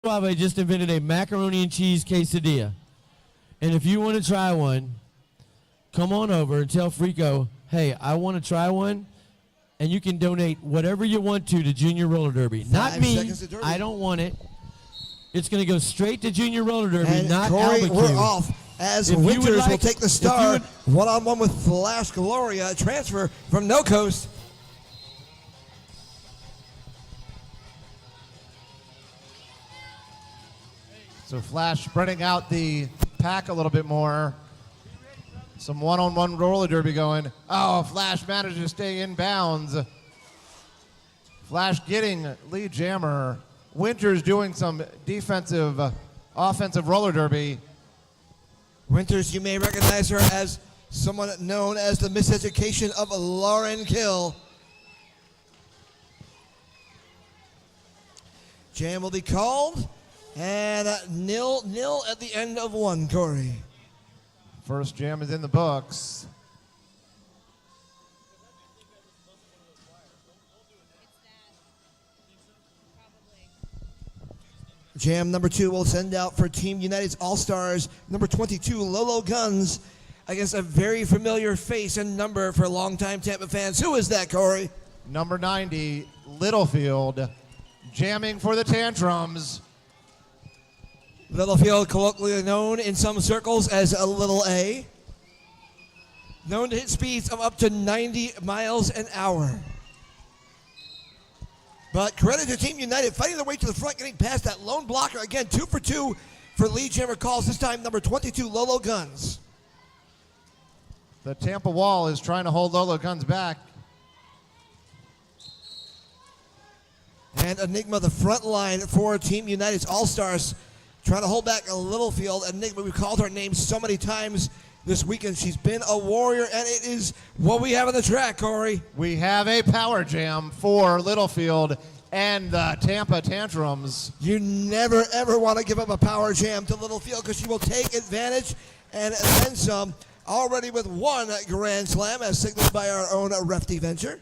Suave just invented a macaroni and cheese quesadilla. And if you want to try one, come on over and tell Frico, hey, I want to try one, and you can donate whatever you want to Junior Roller Derby. Not me. I don't want it. It's going to go straight to Junior Roller Derby, and not Corey, Albuquerque. we're off as Winters will take the star one-on-one with Flash Gloria, a transfer from No Coast. So Flash spreading out the pack a little bit more. Some one-on-one roller derby going. Oh, Flash managed to stay in bounds. Flash getting lead jammer. Winters doing some defensive, offensive roller derby. Winters, you may recognize her as someone known as the miseducation of Lauren Kill. Jam will be called, and 0-0 at the end of one, Corey. First jam is in the books. Jam number 2 will send out for Team United's All-Stars, number 22, Lolo Guns, against a very familiar face and number for longtime Tampa fans. Who is that, Corey? Number 90, Littlefield, jamming for the Tantrums. Littlefield, colloquially known in some circles as a Little A, known to hit speeds of up to 90 miles an hour. But credit to Team United, fighting their way to the front, getting past that lone blocker. Again, 2 for 2 for lead jammer calls, this time number 22, Lolo Guns. The Tampa wall is trying to hold Lolo Guns back. And Enigma, the front line for Team United's All-Stars, trying to hold back a Littlefield. Enigma, we've called her name so many times this weekend. She's been a warrior, and it is what we have on the track, Corey. We have a power jam for Littlefield and the Tampa Tantrums. You never, ever want to give up a power jam to Littlefield because she will take advantage and then some. Already with one Grand Slam, as signaled by our own Refty Venture.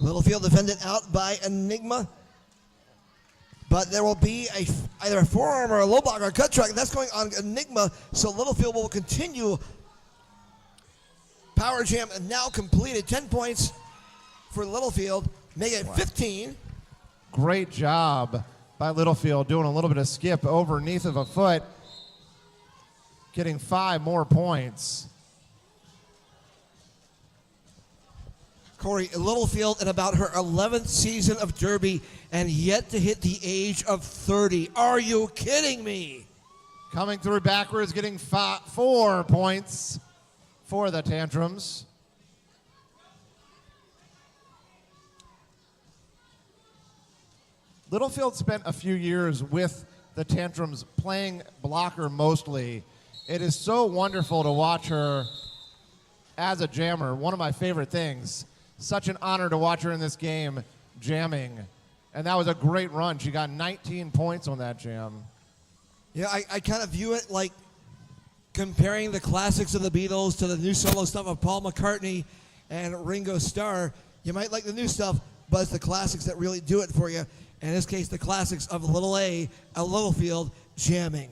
Littlefield defended out by Enigma. But there will be either a forearm or a low block or a cut track. That's going on Enigma, so Littlefield will continue. Power jam now completed. 10 points for Littlefield. Make it 15. Great job by Littlefield, doing a little bit of skip overneath of a foot, getting 5 more points. Corey, Littlefield in about her 11th season of Derby and yet to hit the age of 30. Are you kidding me? Coming through backwards, getting 4 points for the Tantrums. Littlefield spent a few years with the Tantrums playing blocker mostly. It is so wonderful to watch her as a jammer. One of my favorite things. Such an honor to watch her in this game jamming. And that was a great run. She got 19 points on that jam. Yeah, I kind of view it like comparing the classics of the Beatles to the new solo stuff of Paul McCartney and Ringo Starr. You might like the new stuff, but it's the classics that really do it for you. In this case, the classics of Little A, Littlefield jamming.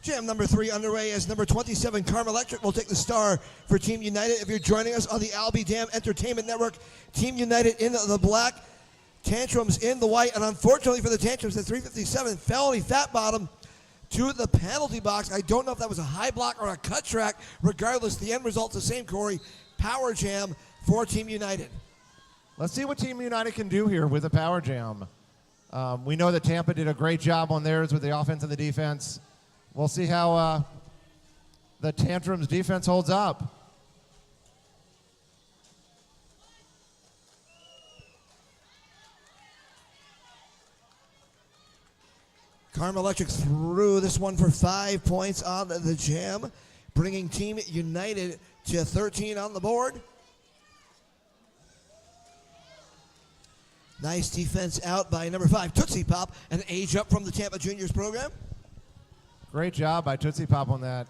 Jam number 3 underway as number 27, Karma Electric, will take the star for Team United. If you're joining us on the Albie Dam Entertainment Network, Team United in the black, Tantrums in the white, and unfortunately for the Tantrums, the 357 felony fat bottom to the penalty box. I don't know if that was a high block or a cut track. Regardless, the end result's the same, Corey. Power jam for Team United. Let's see what Team United can do here with a power jam. We know that Tampa did a great job on theirs with the offense and the defense. We'll see how the Tantrums defense holds up. Karma Electric threw this one for 5 points on the jam, bringing Team United to 13 on the board. Nice defense out by number 5, Tootsie Pop, an age up from the Tampa Juniors program. Great job by Tootsie Pop on that.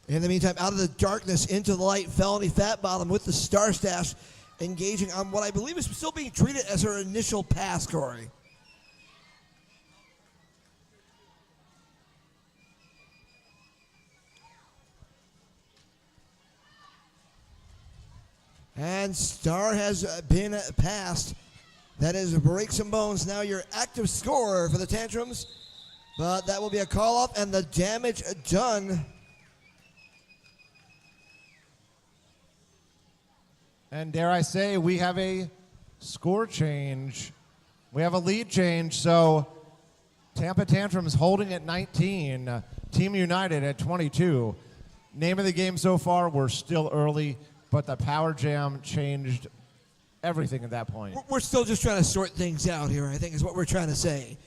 In the meantime, out of the darkness into the light, Felony Fat Bottom with the Star Stash, engaging on what I believe is still being treated as her initial pass, Corey. And Star has been passed. That is break some bones. Now your active scorer for the Tantrums. But that will be a call-off and the damage done. And dare I say, we have a score change. We have a lead change. So Tampa Tantrums holding at 19. Team United at 22. Name of the game so far, we're still early, but the Power Jam changed everything at that point. We're still just trying to sort things out here, I think is what we're trying to say.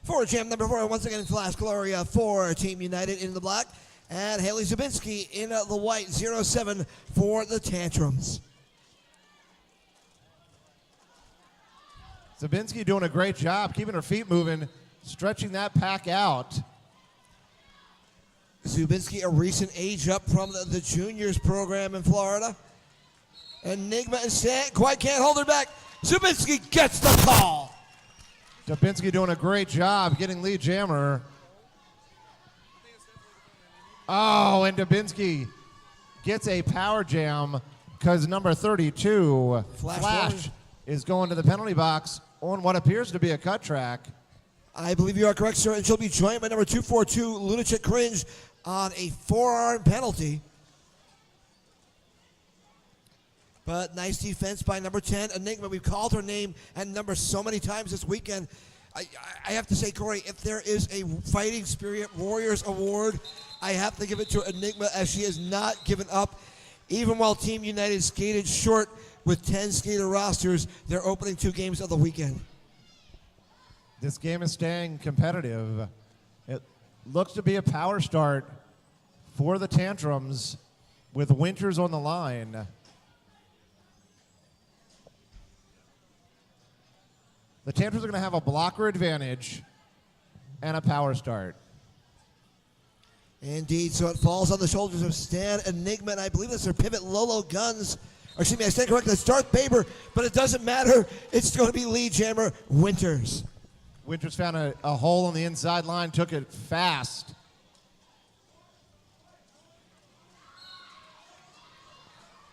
For jam number 4, once again, Flash Gloria for Team United in the black, and Haley Zabinski in the white, 0-7 for the Tantrums. Zabinski doing a great job, keeping her feet moving, stretching that pack out. Zabinski, a recent age up from the juniors program in Florida. Enigma and Stan quite can't hold her back. Zabinski gets the call. Zabinski doing a great job getting lead jammer. Oh, and Zabinski gets a power jam because number 32, Flash, is going to the penalty box on what appears to be a cut track. I believe you are correct, sir, and she'll be joined by number 242, Lunatic Cringe, on a forearm penalty. But nice defense by number 10, Enigma. We've called her name and number so many times this weekend. I have to say, Corey, if there is a Fighting Spirit Warriors award, I have to give it to Enigma, as she has not given up. Even while Team United skated short with 10 skater rosters, their opening 2 games of the weekend. This game is staying competitive. It looks to be a power start for the Tantrums with Winters on the line. The Tantrums are going to have a blocker advantage and a power start. Indeed, so it falls on the shoulders of Stan Enigma, and I believe that's their pivot, Lolo Guns. Or excuse me, I stand corrected, it's Darth Baber, but it doesn't matter. It's going to be lead jammer Winters. Winters found a hole on the inside line, took it fast.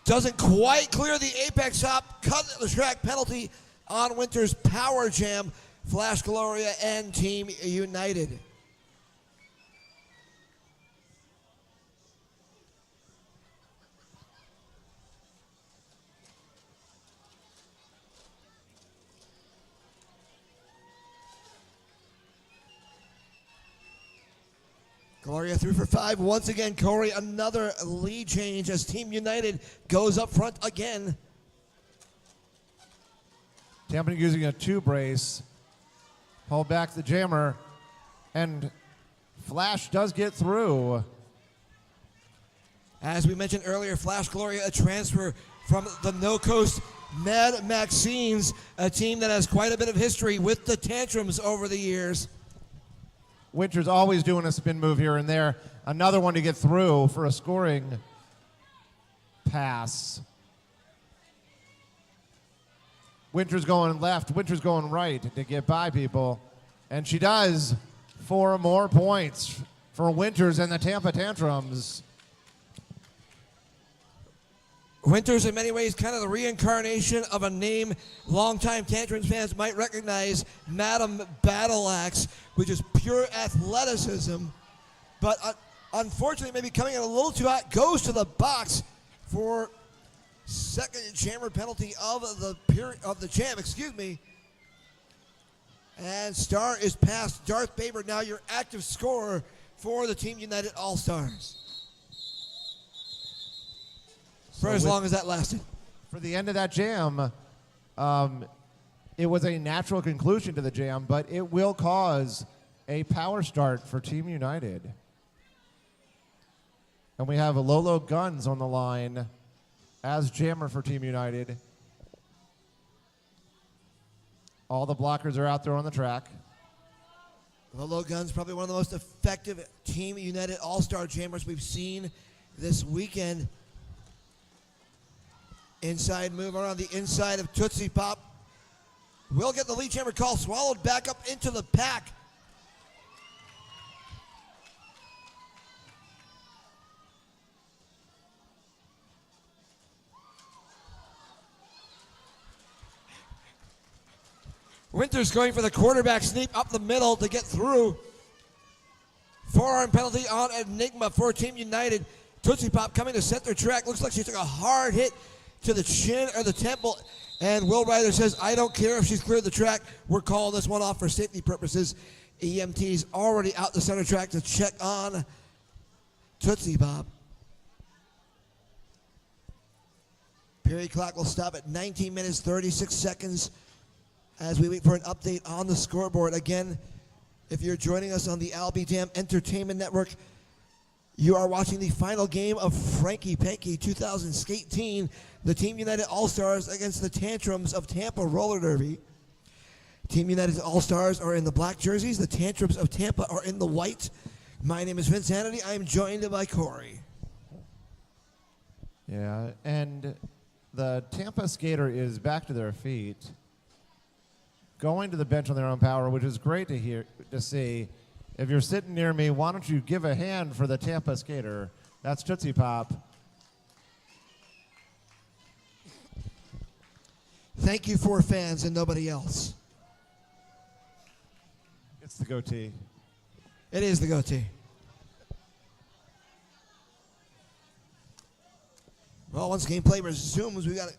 Doesn't quite clear the apex hop, cut the track penalty on Winters' power jam, Flash Gloria and Team United. Gloria 3 for 5. Once again, Corey, another lead change as Team United goes up front again. Tampa using a 2 brace. Pull back the jammer. And Flash does get through. As we mentioned earlier, Flash Gloria, a transfer from the No Coast Mad Maxines, a team that has quite a bit of history with the Tantrums over the years. Winters always doing a spin move here and there. Another one to get through for a scoring pass. Winters going left, Winters going right to get by people. And she does. 4 more points for Winters and the Tampa Tantrums. Winters, in many ways, kind of the reincarnation of a name longtime Tantrums fans might recognize, Madam Battleaxe, which is pure athleticism. But unfortunately, maybe coming in a little too hot, goes to the box for second jammer penalty of the jam, excuse me. And Star is past Darth Baber, now your active scorer for the Team United All-Stars. For as long as that lasted. For the end of that jam, it was a natural conclusion to the jam, but it will cause a power start for Team United. And we have Lolo Guns on the line as jammer for Team United. All the blockers are out there on the track. Lolo Guns, probably one of the most effective Team United All-Star jammers we've seen this weekend. Inside move around the inside of Tootsie Pop. Will get the lead jammer call, swallowed back up into the pack. Winters going for the quarterback sneak up the middle to get through. Forearm penalty on Enigma for Team United. Tootsie Pop coming to center track. Looks like she took a hard hit to the chin or the temple. And Will Ryder says, I don't care if she's cleared the track. We're calling this one off for safety purposes. EMT's already out the center track to check on Tootsie Pop. Period clock will stop at 19 minutes, 36 seconds as we wait for an update on the scoreboard. Again, if you're joining us on the Albie Dam Entertainment Network, you are watching the final game of Franky Panky 2018, the Team United All-Stars against the Tantrums of Tampa Roller Derby. Team United's All-Stars are in the black jerseys. The Tantrums of Tampa are in the white. My name is Vince Hannity. I am joined by Corey. Yeah, and the Tampa skater is back to their feet, going to the bench on their own power, which is great to see. If you're sitting near me, why don't you give a hand for the Tampa skater? That's Tootsie Pop. Thank you for fans and nobody else. It's the goatee. It is the goatee. Well, once gameplay resumes, we got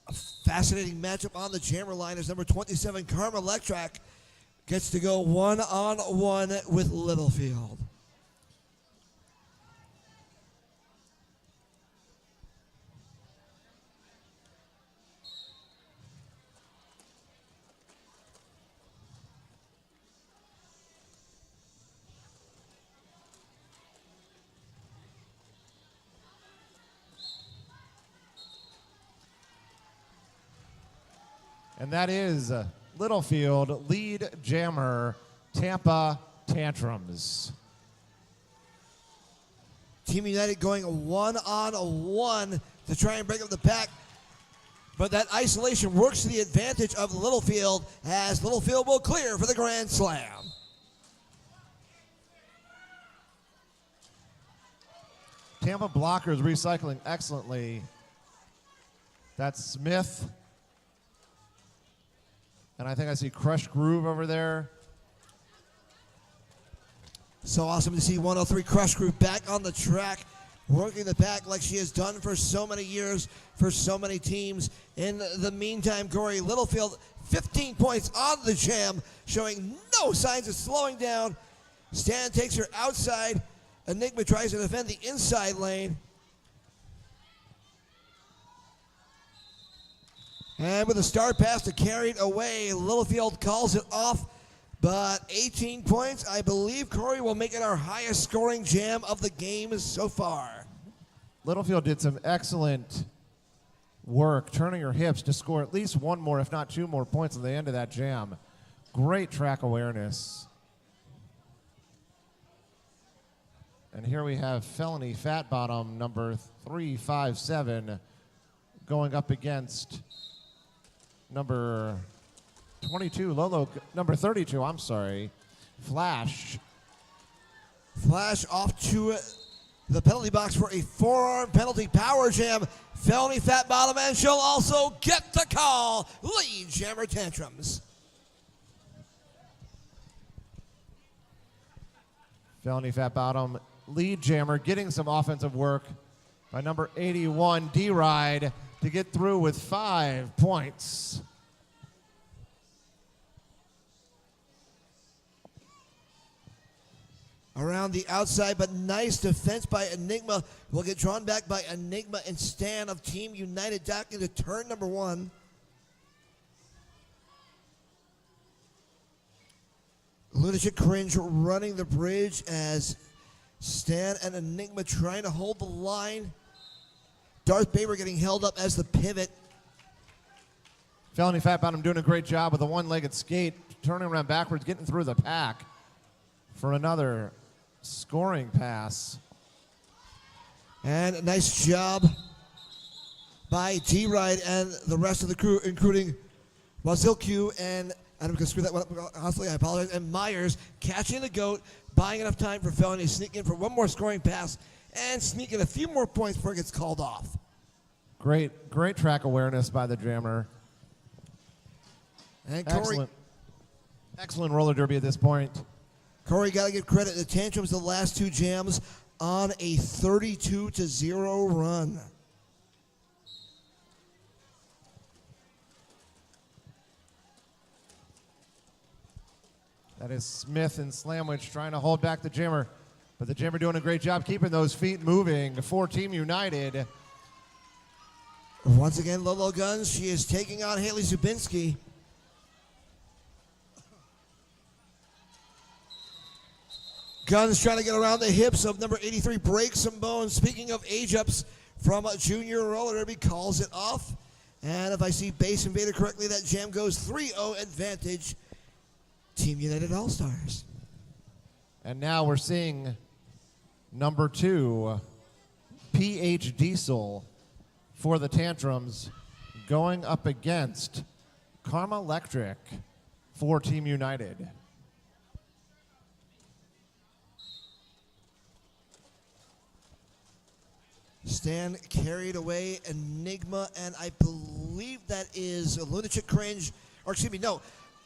a fascinating matchup on the jammer line as number 27, Karma Electrac, gets to go one-on-one with Littlefield. And that is Littlefield, lead jammer, Tampa Tantrums. Team United going one-on-one to try and break up the pack. But that isolation works to the advantage of Littlefield as Littlefield will clear for the Grand Slam. Tampa blockers recycling excellently. That's Smith. And I think I see Crush Groove over there. So awesome to see 103 Crush Groove back on the track, working the pack like she has done for so many years, for so many teams. In the meantime, Corey, Littlefield, 15 points on the jam, showing no signs of slowing down. Stan takes her outside. Enigma tries to defend the inside lane. And with a star pass to carry it away, Littlefield calls it off. But 18 points, I believe, Corey, will make it our highest scoring jam of the game so far. Littlefield did some excellent work turning her hips to score at least one more, if not two more points at the end of that jam. Great track awareness. And here we have Felony Fat Bottom number 357 going up against number 22, Lolo, number 32, I'm sorry, Flash. Flash off to the penalty box for a forearm penalty power jam. Felony Fat Bottom, and she'll also get the call. Lead jammer Tantrums. Felony Fat Bottom, lead jammer, getting some offensive work by number 81, D-Ride, to get through with 5 points. Around the outside, but nice defense by Enigma. Will get drawn back by Enigma and Stan of Team United back into turn number 1. Lunatic Cringe running the bridge as Stan and Enigma trying to hold the line. Darth Baber getting held up as the pivot. Felony Fat Bottom doing a great job with a one-legged skate, turning around backwards, getting through the pack for another scoring pass. And a nice job by D-Ride and the rest of the crew, including Wazilku and I'm going to screw that one up constantly, I apologize, and Myers catching the goat, buying enough time for Felony to sneak in for one more scoring pass and sneak in a few more points before it gets called off. Great track awareness by the jammer. And Corey, Excellent roller derby at this point. Corey, got to give credit to Tantrums the last two jams on a 32-0 run. That is Smith and Slamwich trying to hold back the jammer. But the jammer doing a great job keeping those feet moving for Team United. Once again, Lolo Guns, she is taking on Haley Zubinski. Guns trying to get around the hips of number 83, break some bones. Speaking of age-ups from a junior roller derby, calls it off. And if I see Base Invader correctly, that jam goes 3-0 advantage. Team United All-Stars. And now we're seeing number 2, PH Diesel for the Tantrums going up against Karma Electric for Team United. Stan carried away Enigma, and I believe that is a Lunatic Cringe, or excuse me, no,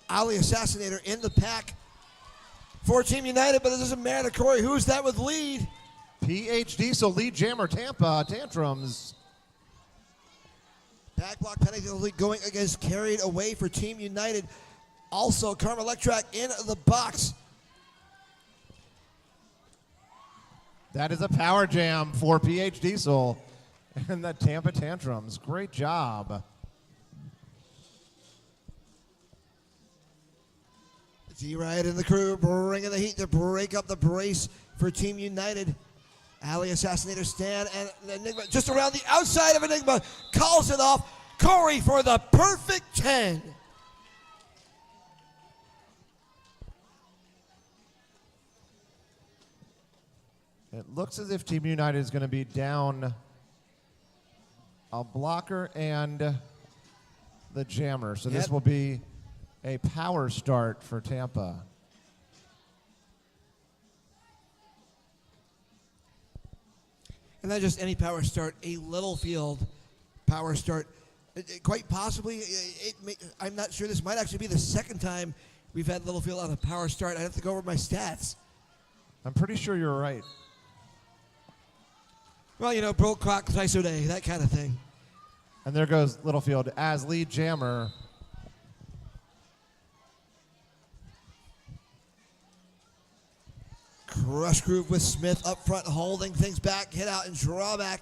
Ali Assassinator in the pack for Team United, but it doesn't matter, Corey. Who's that with lead? PH Diesel, lead jammer, Tampa, Tantrums. Back block penalty going against carried away for Team United. Also, Karma Electric in the box. That is a power jam for PH Diesel and the Tampa Tantrums. Great job. D-Ride and the crew bringing the heat to break up the brace for Team United. Ali Assassinator Stan and Enigma just around the outside of Enigma calls it off. Corey for the perfect 10. It looks as if Team United is going to be down a blocker and the jammer. So this will be a power start for Tampa. And not just any power start, a Littlefield power start. Quite possibly, I'm not sure, this might actually be the second time we've had Littlefield on a power start. I'd have to go over my stats. I'm pretty sure you're right. Well, you know, broke clock twice a day, that kind of thing. And there goes Littlefield as lead jammer. Crush groove with Smith up front, holding things back, hit out and draw back.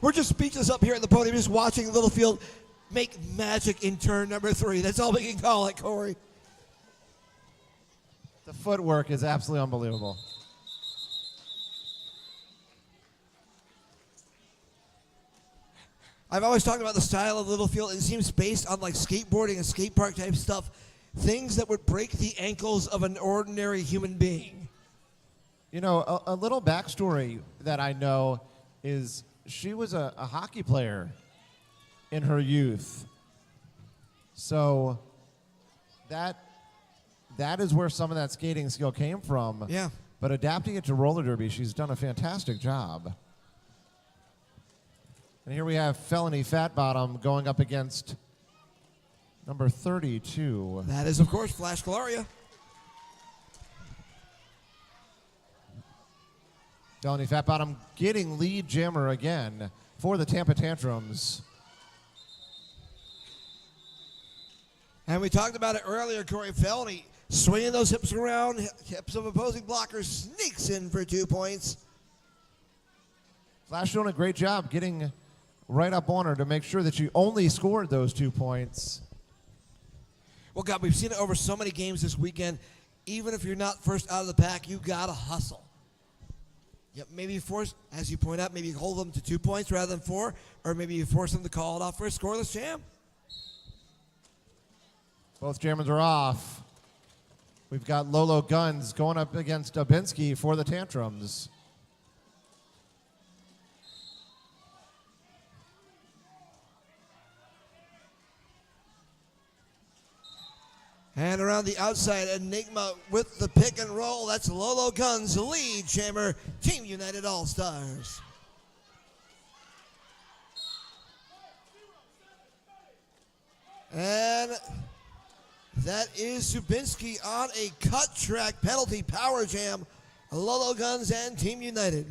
We're just speechless up here at the podium, just watching Littlefield make magic in turn number 3. That's all we can call it, Corey. The footwork is absolutely unbelievable. I've always talked about the style of Littlefield. It seems based on like skateboarding and skate park type stuff. Things that would break the ankles of an ordinary human being. You know, a little backstory that I know is she was a hockey player in her youth. So that is where some of that skating skill came from. Yeah. But adapting it to roller derby, she's done a fantastic job. And here we have Felony Fat Bottom going up against number 32. That is, of course, Flash Gloria. Felony Fat Bottom getting lead jammer again for the Tampa Tantrums. And we talked about it earlier, Corey. Felony swinging those hips around, hips of opposing blockers, sneaks in for 2 points. Flash doing a great job getting right up on her to make sure that she only scored those 2 points. Well, God, we've seen it over so many games this weekend. Even if you're not first out of the pack, you got to hustle. Yep, maybe force, as you point out, maybe hold them to 2 points rather than 4, or maybe you force them to call it off for a scoreless jam. Both jammers are off. We've got Lolo Guns going up against Dubinsky for the Tantrums. And around the outside, Enigma with the pick and roll. That's Lolo Guns, lead jammer, Team United All-Stars. And that is Dubinsky on a cut track penalty power jam. Lolo Guns and Team United.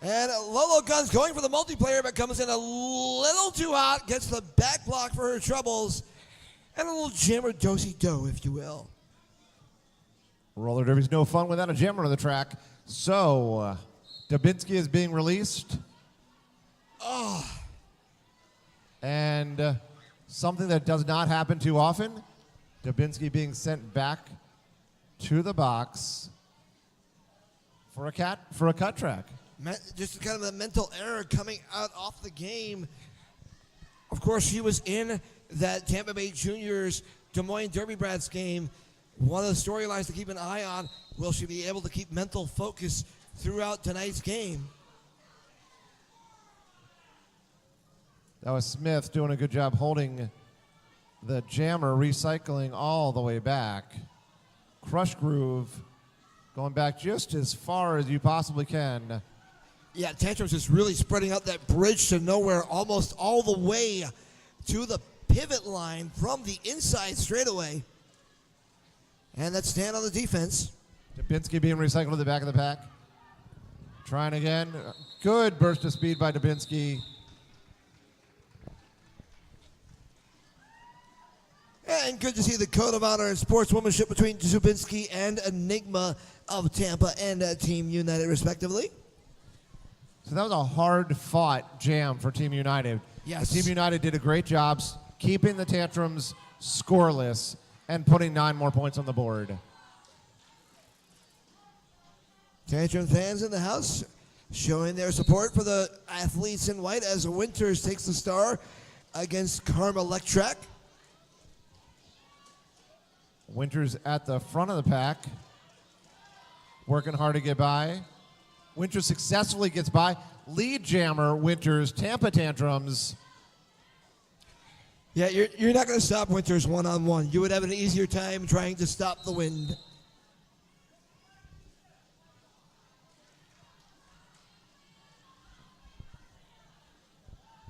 And Lolo Guns going for the multiplayer, but comes in a little too hot, gets the back block for her troubles, and a little jammer do-si-do, if you will. Roller derby's no fun without a jammer on the track. So, Dubinsky is being released. Oh. And something that does not happen too often, Dubinsky being sent back to the box for a cut track. Just kind of a mental error coming out off the game. Of course, she was in that Tampa Bay Juniors Des Moines Derby Brats game. One of the storylines to keep an eye on, will she be able to keep mental focus throughout tonight's game? That was Smith doing a good job holding the jammer, recycling all the way back. Crush groove going back just as far as you possibly can. Yeah, Tantrums is really spreading out that bridge to nowhere, almost all the way to the pivot line from the inside straightaway. And that's stand on the defense. Dubinsky being recycled to the back of the pack. Trying again. Good burst of speed by Dubinsky. And good to see the code of honor and sportswomanship between Dubinsky and Enigma of Tampa and Team United, respectively. So that was a hard-fought jam for Team United. Yes. Team United did a great job keeping the Tantrums scoreless and putting 9 more points on the board. Tantrum fans in the house showing their support for the athletes in white as Winters takes the star against Karma Electrac. Winters at the front of the pack, working hard to get by. Winters successfully gets by. Lead jammer Winters, Tampa Tantrums. Yeah, you're not going to stop Winters one-on-one. You would have an easier time trying to stop the wind.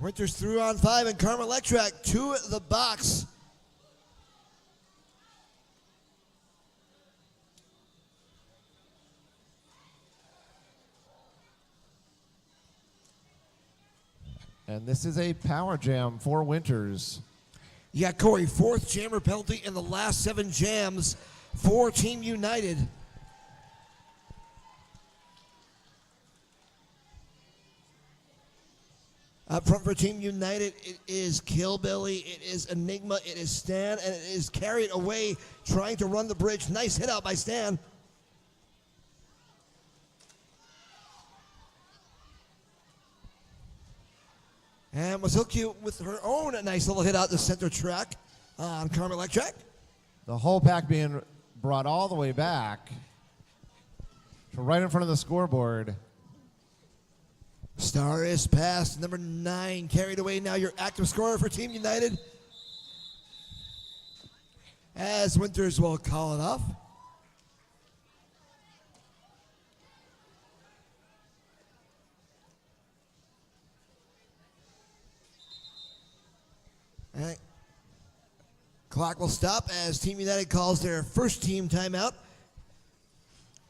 Winters through on 5 and Karma Electrac to the box. And this is a power jam for Winters. Yeah, Corey, 4th jammer penalty in the last 7 jams for Team United. Up front for Team United, it is Killbilly, it is Enigma, it is Stan, and it is carried away trying to run the bridge. Nice hit out by Stan. And Mazilku with her own nice little hit out the center track on Karma Electrac. The whole pack being brought all the way back to right in front of the scoreboard. Star is passed. Number 9 carried away. Now your active scorer for Team United. As Winters will call it off. All right. Clock will stop as Team United calls their first team timeout.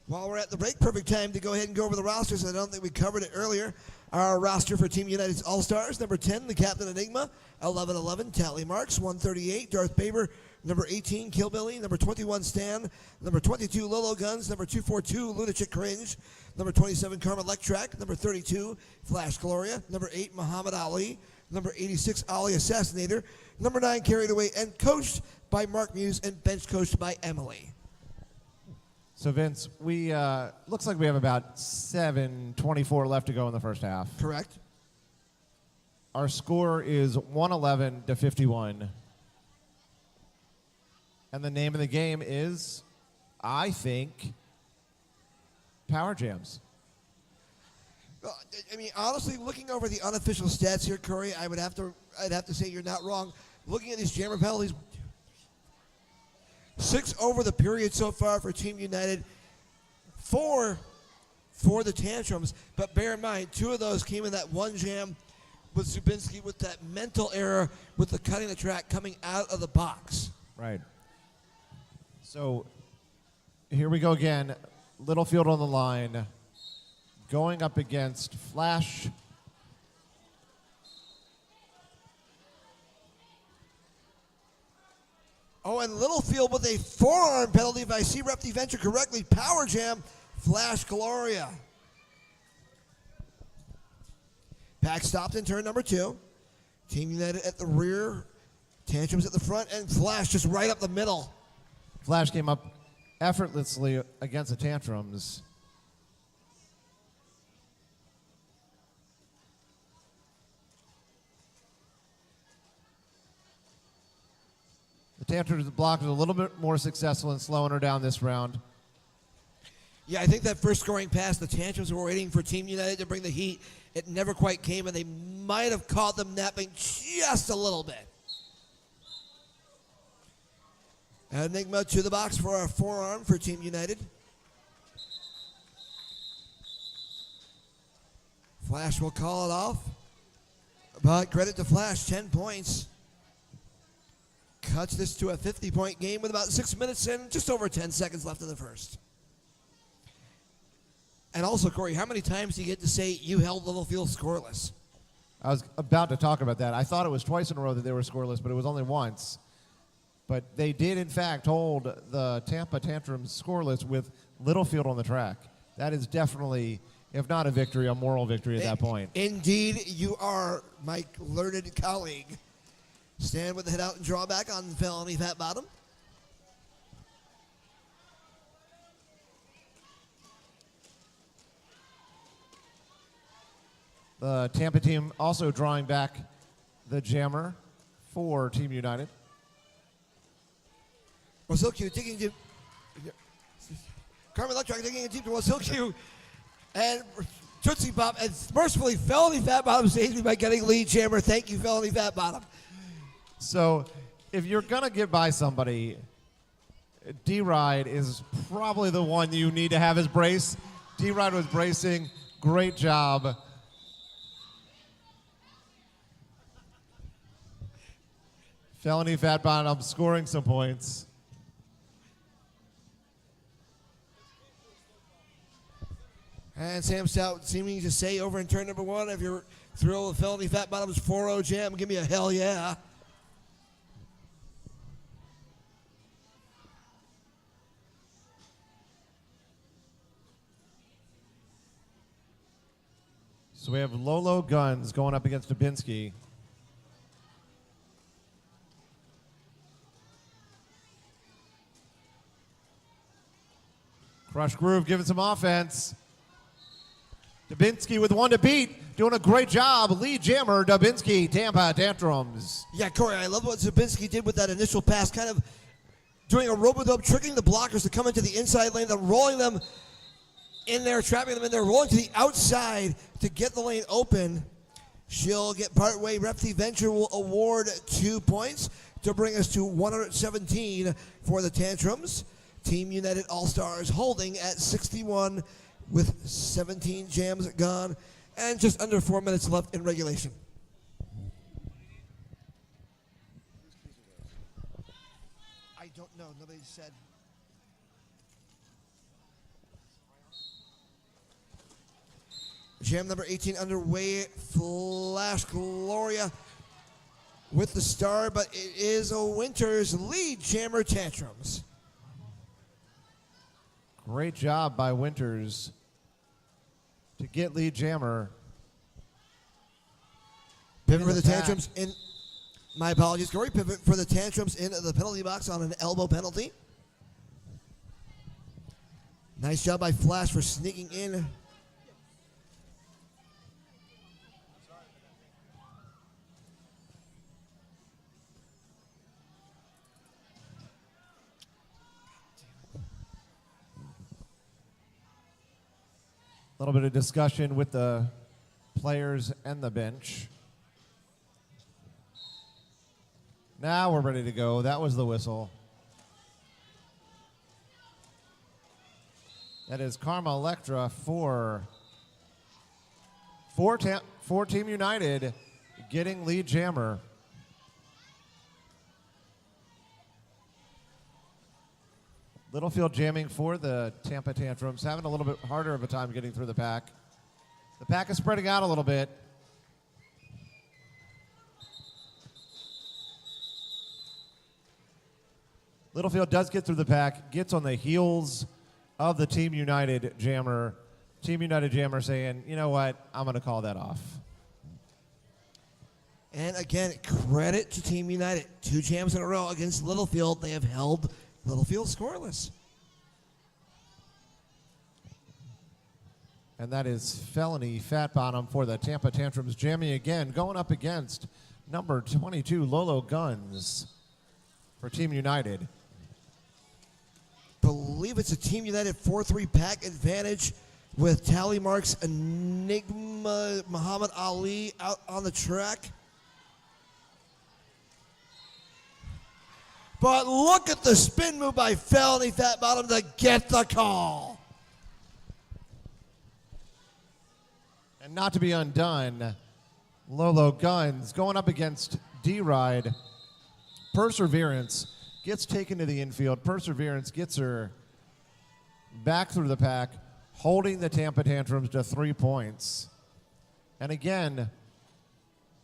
While we're at the break, perfect time to go ahead and go over the rosters. I don't think we covered it earlier. Our roster for Team United's All-Stars. Number 10, the Captain Enigma. 11-11, Tally Marks. 138, Darth Baber. Number 18, Killbilly. Number 21, Stan. Number 22, Lolo Guns. Number 242, Lunatic Cringe. Number 27, Karma Electrac. Number 32, Flash Gloria. Number 8, Muhammad Ali. Number 86, Ollie Assassinator. Number 9, Carried Away, and coached by Mark Muse and bench coached by Emily. So Vince, we looks like we have about 7:24 left to go in the first half. Correct. Our score is 111-51. And the name of the game is, I think, Power Jams. Well, I mean, honestly, looking over the unofficial stats here, Corey, I'd have to say you're not wrong. Looking at these jammer penalties, 6 over the period so far for Team United, 4 for the Tantrums. But bear in mind, 2 of those came in that one jam with Zubinski with that mental error with the cutting the track coming out of the box. Right. So here we go again. Littlefield on the line, going up against Flash. Oh, and Littlefield with a forearm penalty, if I see Rep Venture correctly. Power jam, Flash Gloria. Pack stopped in turn number 2. Team United at the rear, Tantrums at the front, and Flash just right up the middle. Flash came up effortlessly against the Tantrums. The Tantrums block was a little bit more successful in slowing her down this round. Yeah, I think that first scoring pass, the Tantrums were waiting for Team United to bring the heat. It never quite came, and they might have caught them napping just a little bit. Enigma to the box for our forearm for Team United. Flash will call it off. But credit to Flash, 10 points. Cuts this to a 50-point game with about 6 minutes and just over 10 seconds left in the first. And also, Corey, how many times do you get to say you held Littlefield scoreless? I was about to talk about that. I thought it was twice in a row that they were scoreless, but it was only once. But they did, in fact, hold the Tampa Tantrums scoreless with Littlefield on the track. That is definitely, if not a victory, a moral victory at that point. Indeed, you are, my learned colleague. Stand with the head out and draw back on felony fat bottom. The Tampa team also drawing back the jammer for Team United. Wasilkiw digging deep. Carmen Electron digging deep to Wasilkiw. And Tootsie Pop, and mercifully, felony fat bottom saves me by getting lead jammer. Thank you, felony fat bottom. So if you're going to get by somebody, D-Ride is probably the one you need to have as brace. D-Ride was bracing. Great job. Felony fat bottom scoring some points. And Sam Stout seeming to say over in turn number 1, if you're thrilled with felony fat bottom's 4-0 jam, give me a hell yeah. So we have Lolo Guns going up against Dubinsky. Crush Groove giving some offense. Dubinsky with 1 to beat, doing a great job. Lead jammer, Dubinsky, Tampa Tantrums. Yeah, Corey, I love what Zubinski did with that initial pass, kind of doing a rope-a-dope, tricking the blockers to come into the inside lane, then rolling them in there, trapping them in there, rolling to the outside to get the lane open. She'll get partway. Repty Venture will award 2 points to bring us to 117 for the Tantrums. Team United All-Stars holding at 61 with 17 jams gone and just under 4 minutes left in regulation. I don't know. Nobody said. Jam number 18 underway. Flash Gloria with the star, but it is a Winters lead jammer Tantrums. Great job by Winters to get lead jammer. Pivot for the back. Tantrums in. My apologies, Corey. Pivot for the Tantrums in the penalty box on an elbow penalty. Nice job by Flash for sneaking in. A little bit of discussion with the players and the bench. Now we're ready to go. That was the whistle. That is Karma Electra for Team United getting lead jammer. Littlefield jamming for the Tampa Tantrums, having a little bit harder of a time getting through the pack. The pack is spreading out a little bit. Littlefield does get through the pack, gets on the heels of the Team United jammer. Team United jammer saying, you know what, I'm going to call that off. And again, credit to Team United. 2 jams in a row against Littlefield. They have held Littlefield scoreless. And that is Felony Fat Bottom for the Tampa Tantrums, jamming again, going up against number 22, Lolo Guns for Team United. Believe it's a Team United 4-3 pack advantage with tally marks Enigma Muhammad Ali out on the track. But look at the spin move by Felony Fat Bottom to get the call. And not to be undone, Lolo Guns going up against D-Ride. Perseverance gets taken to the infield. Perseverance gets her back through the pack, holding the Tampa Tantrums to 3 points. And again,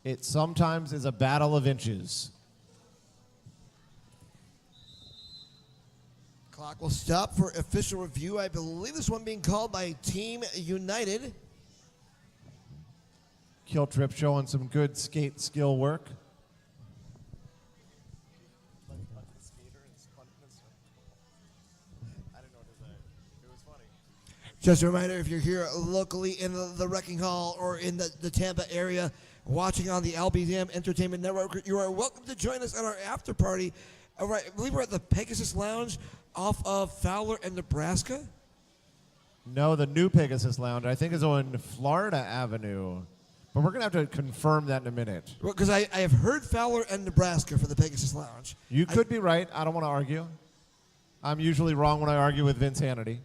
it sometimes is a battle of inches. Clock will stop for official review. I believe this one being called by Team United. Kill Trip showing some good skate skill work. Just a reminder, if you're here locally in the Wrecking Hall or in the Tampa area watching on the LBDM Entertainment Network, you are welcome to join us at our after party. All right, I believe we're at the Pegasus Lounge off of Fowler and Nebraska. No, the new Pegasus Lounge, I think, is on Florida Avenue. But we're going to have to confirm that in a minute. Because I have heard Fowler and Nebraska for the Pegasus Lounge. You could be right. I don't want to argue. I'm usually wrong when I argue with Vince Hannity.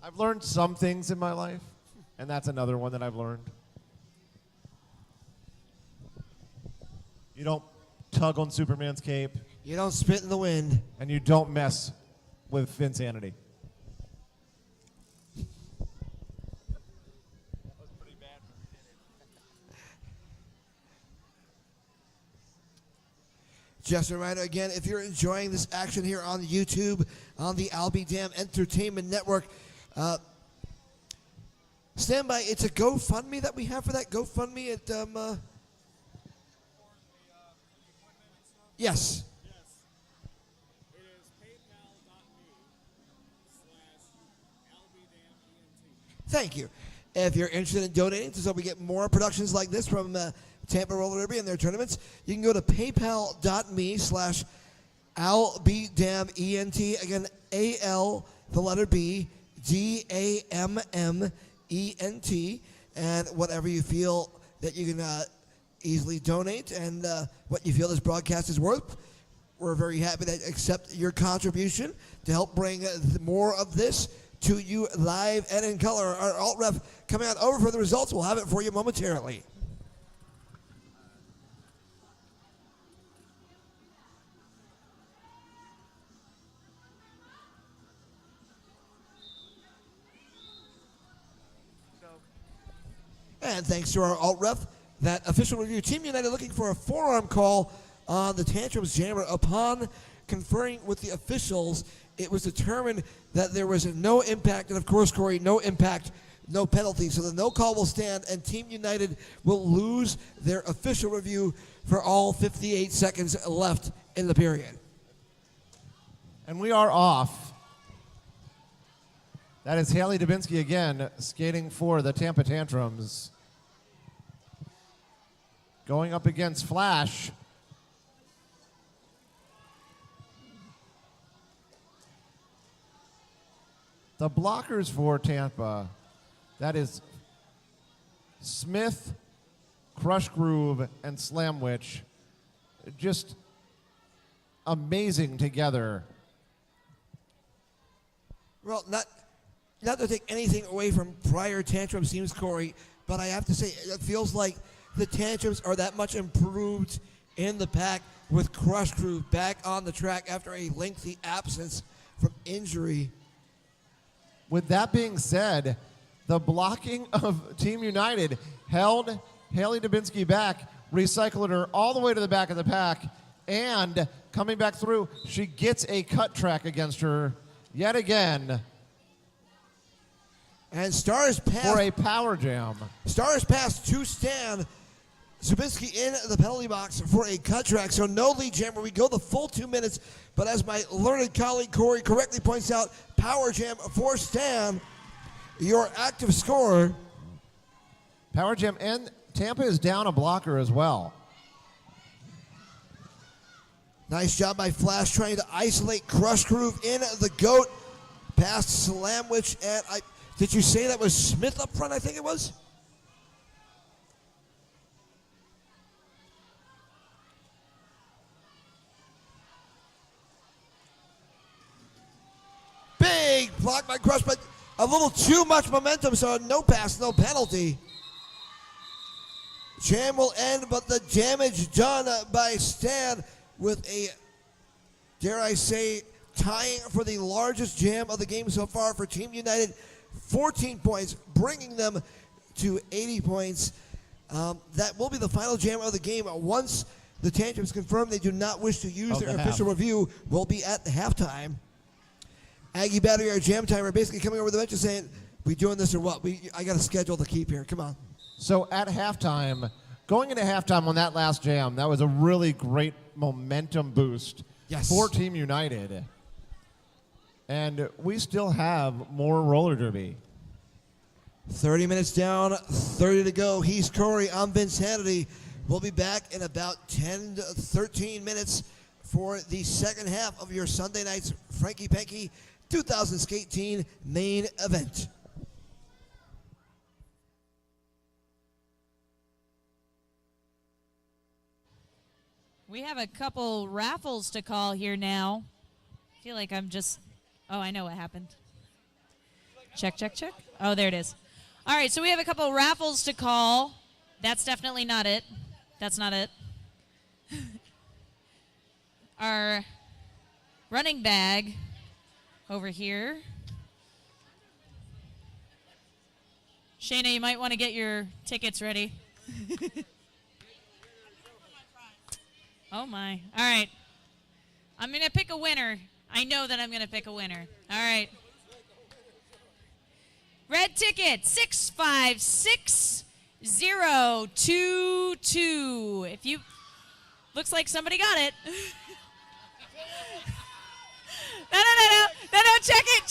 I've learned some things in my life, and that's another one that I've learned. You don't tug on Superman's cape. You don't spit in the wind. And you don't mess with Vince Hannity. Just a reminder again, if you're enjoying this action here on YouTube, on the LBDM Entertainment Network, stand by. It's a GoFundMe that we have for that. GoFundMe at, yes. It is paypal.me/LBDamENT. Thank you. If you're interested in donating so we get more productions like this from Tampa Roller Derby and their tournaments, you can go to paypal.me/LBDamENT. Again, A-L, the letter B, D-A-M-M-E-N-T. And whatever you feel that you can easily donate and what you feel this broadcast is worth, we're very happy to accept your contribution to help bring more of this to you live and in color. Our alt ref coming on over for the results. We'll have it for you momentarily. And thanks to our alt ref, that official review. Team United looking for a forearm call on the Tantrums jammer. Upon conferring with the officials, it was determined that there was no impact, and of course, Corey, no impact no penalty. So the no call will stand, and Team United will lose their official review for all 58 seconds left in the period. And we are off. That is Haley Dubinsky again, skating for the Tampa Tantrums. Going up against Flash. The blockers for Tampa, that is Smith, Crush Groove, and Slamwich. Just amazing together. Well, not to take anything away from prior Tantrums teams, Corey, but I have to say it feels like the Tantrums are that much improved in the pack with Crush Groove back on the track after a lengthy absence from injury. With that being said, the blocking of Team United held Haley Dubinsky back, recycled her all the way to the back of the pack, and coming back through, she gets a cut track against her yet again. And Stars pass for a power jam. Stars pass to Stan. Zubinsky in the penalty box for a cut track. So no lead jam where we go the full 2 minutes. But as my learned colleague Corey correctly points out, power jam for Stan, your active scorer. Power jam, and Tampa is down a blocker as well. Nice job by Flash trying to isolate Crush Groove in the goat. Past Slamwich, and did you say that was Smith up front, I think it was? Big block by Crush, but a little too much momentum, so no pass, no penalty. Jam will end, but the damage done by Stan with a, dare I say, tying for the largest jam of the game so far for Team United. 14 points, bringing them to 80 points. That will be the final jam of the game. Once the Tantrums confirm they do not wish to use their official review, will be at the halftime. Aggie Battery, our jam timer, basically coming over the bench and saying, we doing this or what? I got a schedule to keep here. Come on. So at halftime, going into halftime on that last jam, that was a really great momentum boost for Team United. And we still have more roller derby. 30 minutes down, 30 to go. He's Corey. I'm Vince Hannity. We'll be back in about 10 to 13 minutes for the second half of your Sunday night's Franky Panky 2018 main event. We have a couple raffles to call here now. I feel like I'm just... Oh, I know what happened. Check, check, check. Oh, there it is. All right, so we have a couple raffles to call. That's definitely not it. That's not it. Our running bag over here. Shayna, you might want to get your tickets ready. Oh, my. All right. I'm going to pick a winner. I know that I'm going to pick a winner. All right. Red ticket, 656022. If you, looks like somebody got it. No, check it.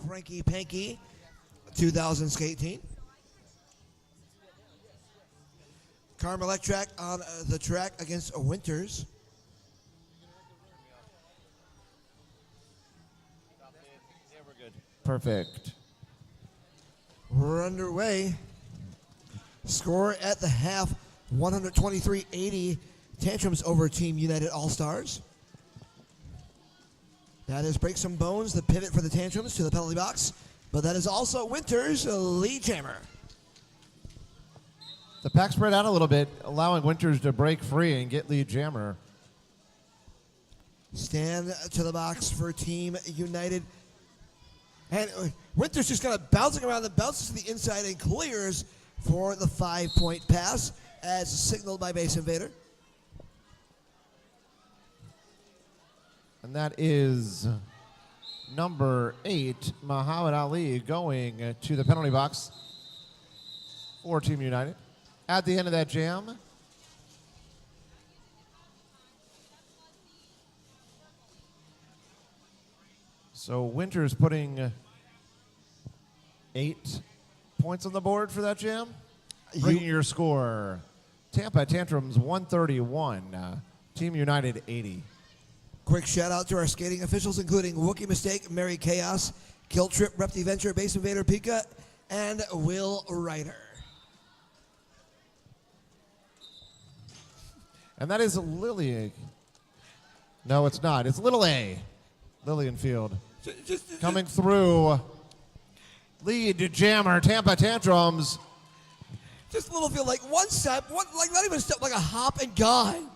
Franky Panky, 2018. Carmelectrac on the track against Winters. Perfect. We're underway. Score at the half, 123-80. Tantrums over Team United All-Stars. That is break some bones, the pivot for the Tantrums to the penalty box. But that is also Winters' lead jammer. The pack spread out a little bit, allowing Winters to break free and get lead jammer. Stand to the box for Team United. And Winters just kind of bouncing around, the bounces to the inside and clears for the 5-point pass as signaled by Base Invader. And that is number 8, Muhammad Ali, going to the penalty box for Team United. At the end of that jam, so Winters putting 8 points on the board for that jam. Bringing your score, Tampa Tantrums 131, Team United 80. Quick shout out to our skating officials, including Wookie Mistake, Mary Chaos, Kill Trip, Repti Venture, Base Invader Pika, and Will Ryder. And that is Lily. No, it's not. It's Little A. Lillian Field. Coming through. Lead jammer, Tampa Tantrums. Just a little feel like one step, like not even a step, like a hop and gone.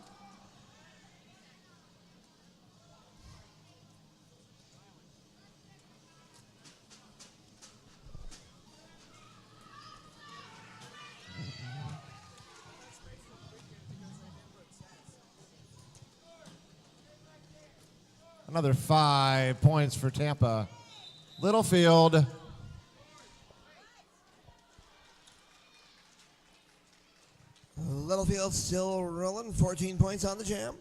Another 5 points for Tampa. Littlefield. Littlefield still rolling, 14 points on the jam.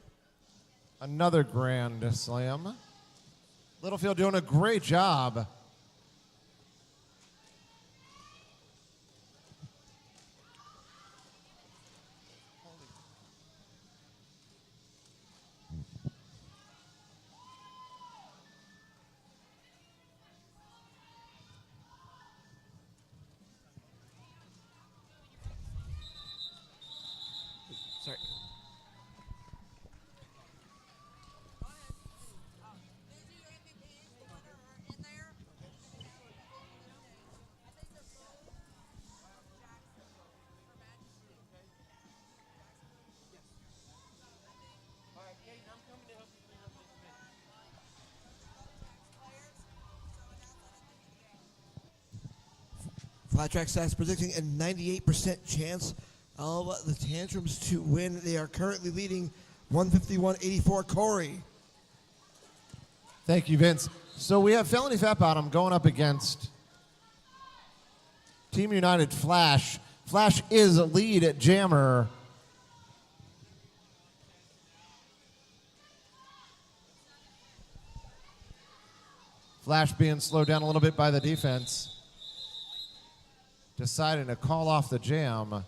Another grand slam. Littlefield doing a great job. Sorry. Flat Track Stats predicting a 98% chance of the Tantrums to win. They are currently leading 151-84. Corey. Thank you, Vince. So we have Felony Fat Bottom going up against Team United Flash. Flash is lead jammer. Flash being slowed down a little bit by the defense. Deciding to call off the jam.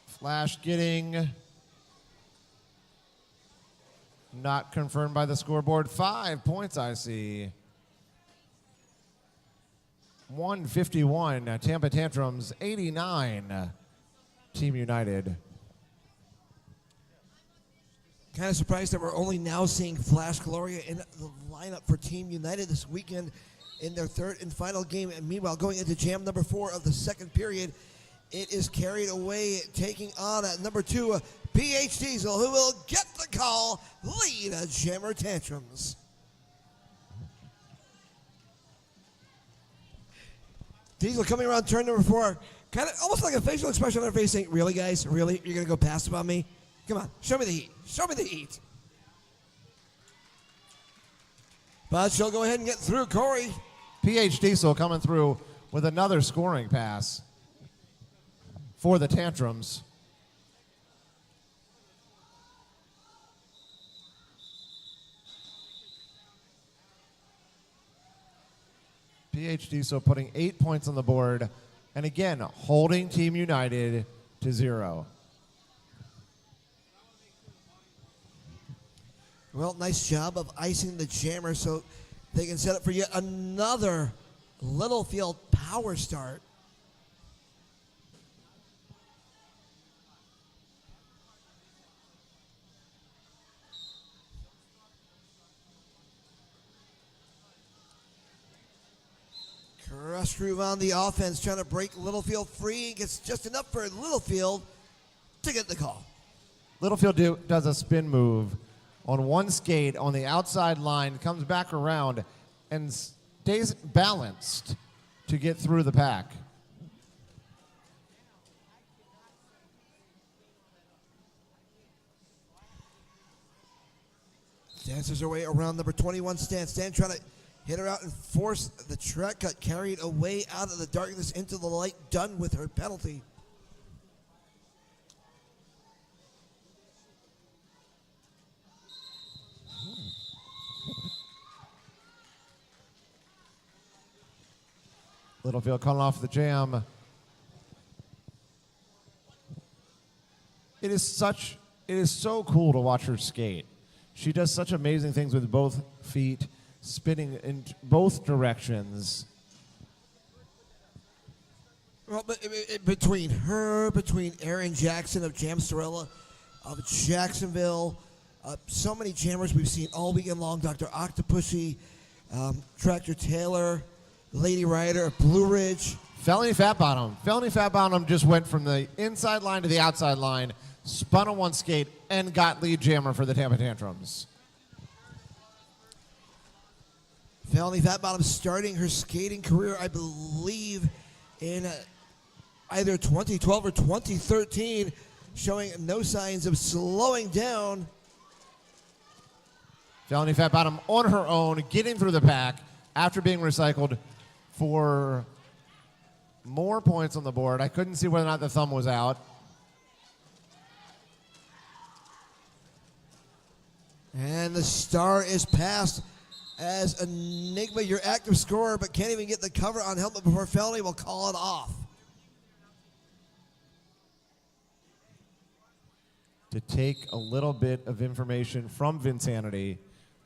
Flash getting not confirmed by the scoreboard. 5 points, I see. 151, Tampa Tantrums, 89, Team United. Kind of surprised that we're only now seeing Flash Gloria in the lineup for Team United this weekend in their third and final game. And meanwhile, going into jam number 4 of the second period, it is carried away, taking on at number 2, PH Diesel, who will get the call, lead jammer Tantrums. Diesel coming around turn number 4, kind of almost like a facial expression on her face saying, really guys, really? You're going to go passive on me? Come on, show me the heat. Show me the heat. But she'll go ahead and get through Corey. PH Diesel coming through with another scoring pass for the Tantrums. PH Diesel putting 8 points on the board, and again, holding Team United to 0. Well, nice job of icing the jammer so they can set up for yet another Littlefield power start. Crush Groove on the offense, trying to break Littlefield free, and gets just enough for Littlefield to get the call. Littlefield does a spin move on one skate on the outside line, comes back around, and stays balanced to get through the pack. Dances her way around number 21, Stan. Stan trying to hit her out and force the track cut, carried away out of the darkness into the light, done with her penalty. Littlefield coming off the jam. It is so cool to watch her skate. She does such amazing things with both feet, spinning in both directions. Well, but between her, between Aaron Jackson of Jamsterella, of Jacksonville, so many jammers we've seen all weekend long. Dr. Octopussy, Tractor Taylor, Lady Rider of Blue Ridge. Felony Fat Bottom. Felony Fat Bottom just went from the inside line to the outside line, spun on one skate, and got lead jammer for the Tampa Tantrums. Felony Fat Bottom starting her skating career, I believe, in either 2012 or 2013, showing no signs of slowing down. Felony Fat Bottom on her own, getting through the pack after being recycled for more points on the board. I couldn't see whether or not the thumb was out. And the star is passed as Enigma, your active scorer, but can't even get the cover on helmet before Felony will call it off. To take a little bit of information from Vinsanity,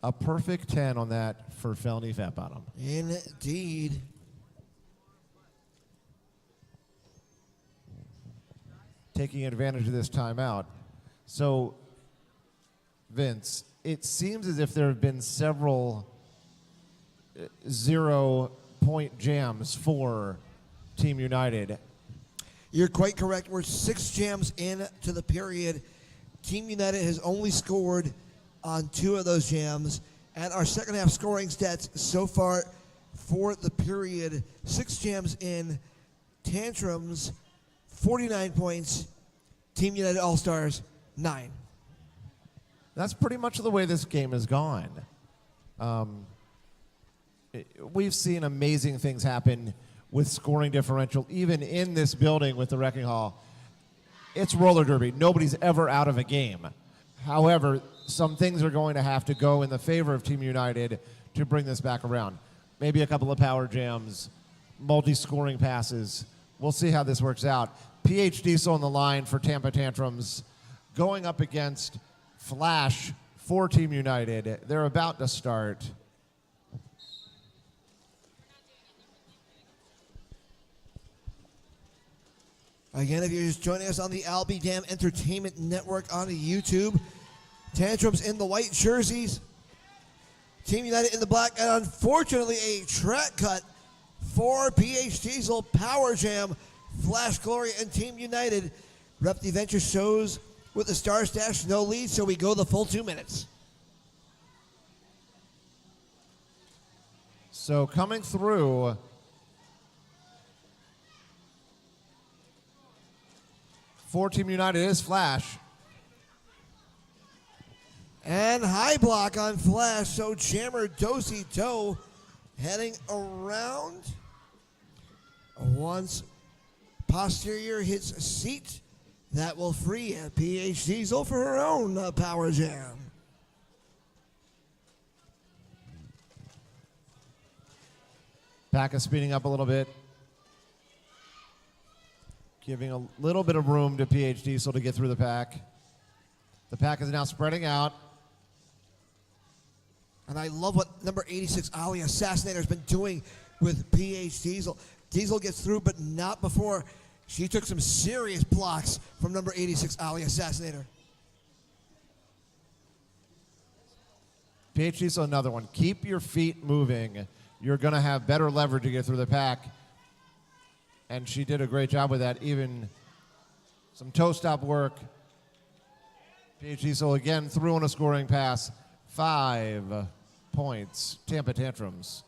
a perfect 10 on that for Felony Fat Bottom. Indeed. Taking advantage of this timeout. So, Vince, it seems as if there have been several 0-point jams for Team United. You're quite correct. We're 6 jams into the period. Team United has only scored on 2 of those jams. And our second half scoring stats so far for the period, 6 jams in, Tantrums, 49 points, Team United All-Stars, 9. That's pretty much the way this game has gone. We've seen amazing things happen with scoring differential, even in this building with the Wrecking Hall. It's roller derby. Nobody's ever out of a game. However, some things are going to have to go in the favor of Team United to bring this back around. Maybe a couple of power jams, multi-scoring passes. We'll see how this works out. PH Diesel on the line for Tampa Tantrums, going up against Flash for Team United. They're about to start. Again, if you're just joining us on the Albie Dam Entertainment Network on YouTube, Tantrums in the white jerseys, Team United in the black, and unfortunately a track cut for PH Diesel, Power Jam, Flash Glory, and Team United. Rep the Venture shows with the Star Stash no lead, so we go the full 2 minutes. So coming through for Team United is Flash. And high block on Flash, so Jammer do-si-do heading around. Once posterior hits seat, that will free PH Diesel for her own power jam. Pack is speeding up a little bit. Giving a little bit of room to PH Diesel to get through the pack. The pack is now spreading out. And I love what number 86, Ali Assassinator, has been doing with PH Diesel. Diesel gets through, but not before she took some serious blocks from number 86, Ali Assassinator. PH Diesel, another one. Keep your feet moving. You're going to have better leverage to get through the pack. And she did a great job with that. Even some toe stop work. PH Diesel again threw on a scoring pass. 5 points. Tampa Tantrums.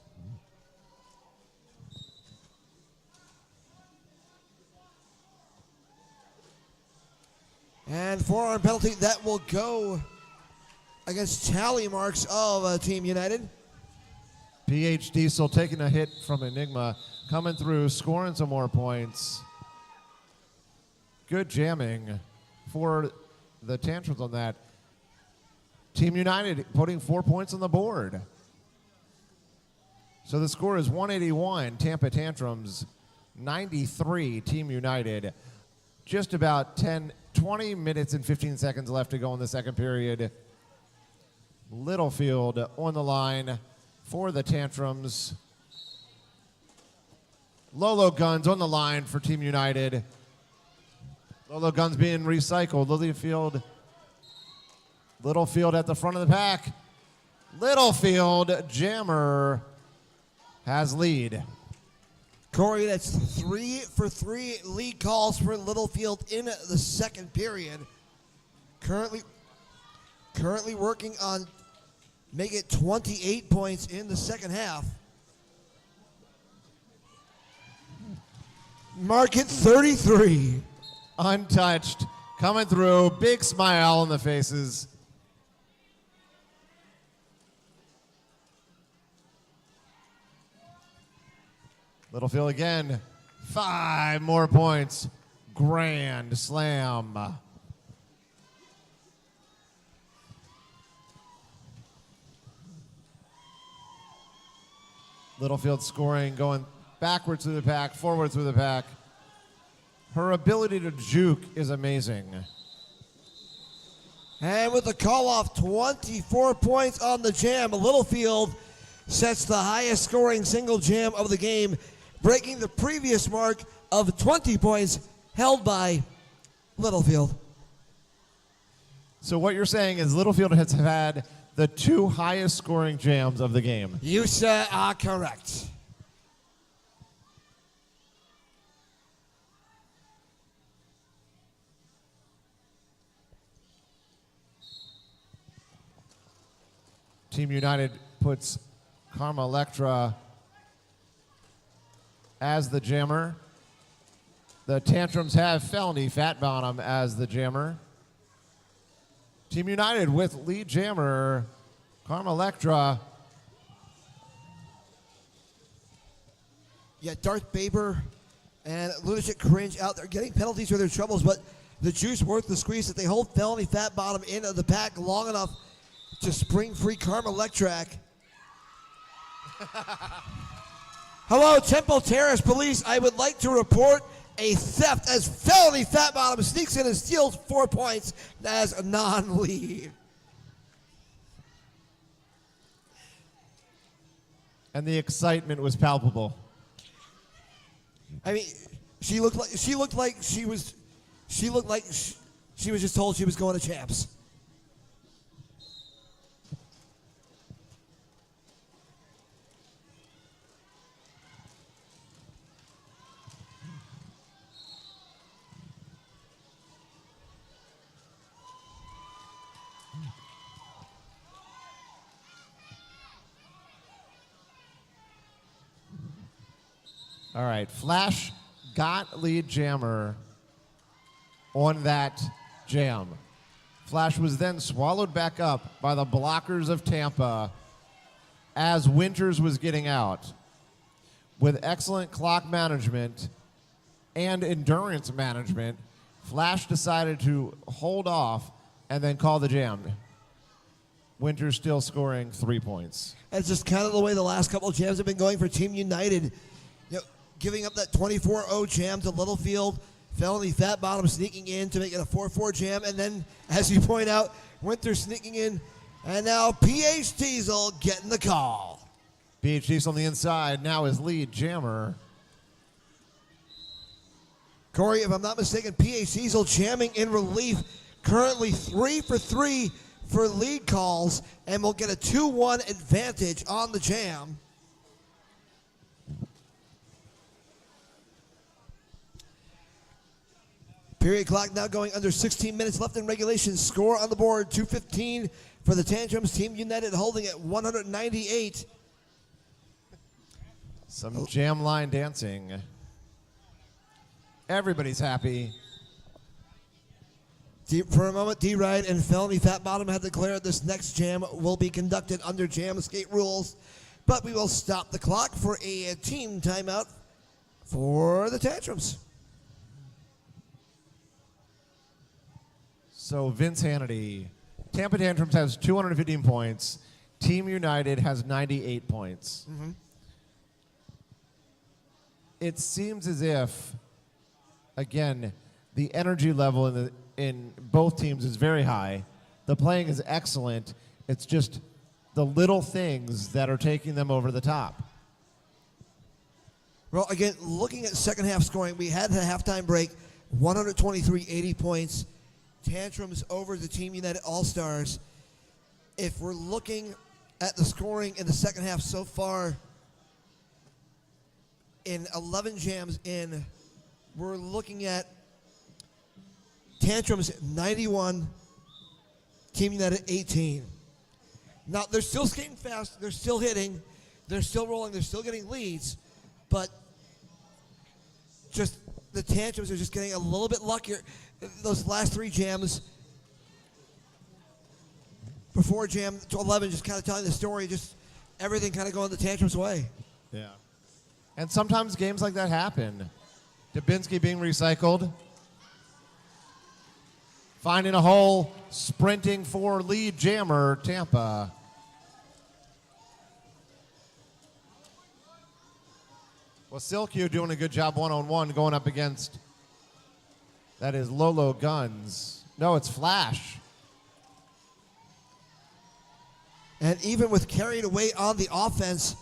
And forearm penalty, that will go against tally marks of Team United. PH Diesel taking a hit from Enigma, coming through, scoring some more points. Good jamming for the Tantrums on that. Team United putting 4 points on the board. So the score is 181, Tampa Tantrums, 93, Team United. Just about 20 minutes and 15 seconds left to go in the second period. Littlefield on the line for the Tantrums. Lolo Guns on the line for Team United. Lolo Guns being recycled. Littlefield at the front of the pack. Littlefield, jammer, has lead. Corey, that's 3 for 3 lead calls for Littlefield in the second period. Currently working on make it 28 points in the second half. Mark it 33. Untouched, coming through, big smile on the faces. Littlefield again, 5 more points. Grand slam. Littlefield scoring, going backwards through the pack, forward through the pack. Her ability to juke is amazing. And with the call off, 24 points on the jam. Littlefield sets the highest scoring single jam of the game, breaking the previous mark of 20 points held by Littlefield. So what you're saying is Littlefield has had the 2 highest scoring jams of the game. You sir are correct. Team United puts Karma Electra as the jammer. The Tantrums have Felony Fat Bottom as the jammer. Team United with lead jammer Karma Electra. Yeah, Darth Baber and Lunatic Cringe out there getting penalties for their troubles, but the juice worth the squeeze that they hold Felony Fat Bottom in the pack long enough to spring free Karma Electrac. Hello, Temple Terrace Police. I would like to report a theft as Felony Fat Bottom sneaks in and steals 4 points as a non-lead. And the excitement was palpable. I mean, she looked like she was just told she was going to champs. All right, Flash got lead jammer on that jam. Flash was then swallowed back up by the blockers of Tampa as Winters was getting out. With excellent clock management and endurance management, Flash decided to hold off and then call the jam. Winter's still scoring 3 points. It's just kind of the way the last couple of jams have been going for Team United. You know, giving up that 24-0 jam to Littlefield, Felony Fat Bottom sneaking in to make it a 4-4 jam, and then, as you point out, Winter sneaking in, and now PH Diesel getting the call. PH Diesel on the inside, now his lead jammer. Corey, if I'm not mistaken, PH Diesel jamming in relief, currently 3 for 3 for lead calls, and will get a 2-1 advantage on the jam. Period clock now going under 16 minutes left in regulation. Score on the board, 215 for the Tantrums. Team United holding at 198. Some jam line dancing. Everybody's happy. For a moment, D-Ride and Felony Fat Bottom had declared this next jam will be conducted under jam skate rules, but we will stop the clock for a team timeout for the Tantrums. So Vince Hannity, Tampa Tantrums has 215 points. Team United has 98 points. Mm-hmm. It seems as if, again, the energy level in both teams is very high. The playing is excellent. It's just the little things that are taking them over the top. Well, again, looking at second half scoring, we had a halftime break, 123-80 points. Tantrums over the Team United All-Stars. If we're looking at the scoring in the second half so far, in 11 jams in, we're looking at Tantrums 91, Team United 18. Now, they're still skating fast, they're still hitting, they're still rolling, they're still getting leads, but just the Tantrums are just getting a little bit luckier. Those last 3 jams before jam to 11, just kind of telling the story, just everything kind of going the Tantrums' way. Yeah. And sometimes games like that happen. Dubinsky being recycled. Finding a hole, sprinting for lead jammer, Tampa. Wasilkiw doing a good job one-on-one going up against, that is Lolo Guns. No, it's Flash. And even with carried away on the offense,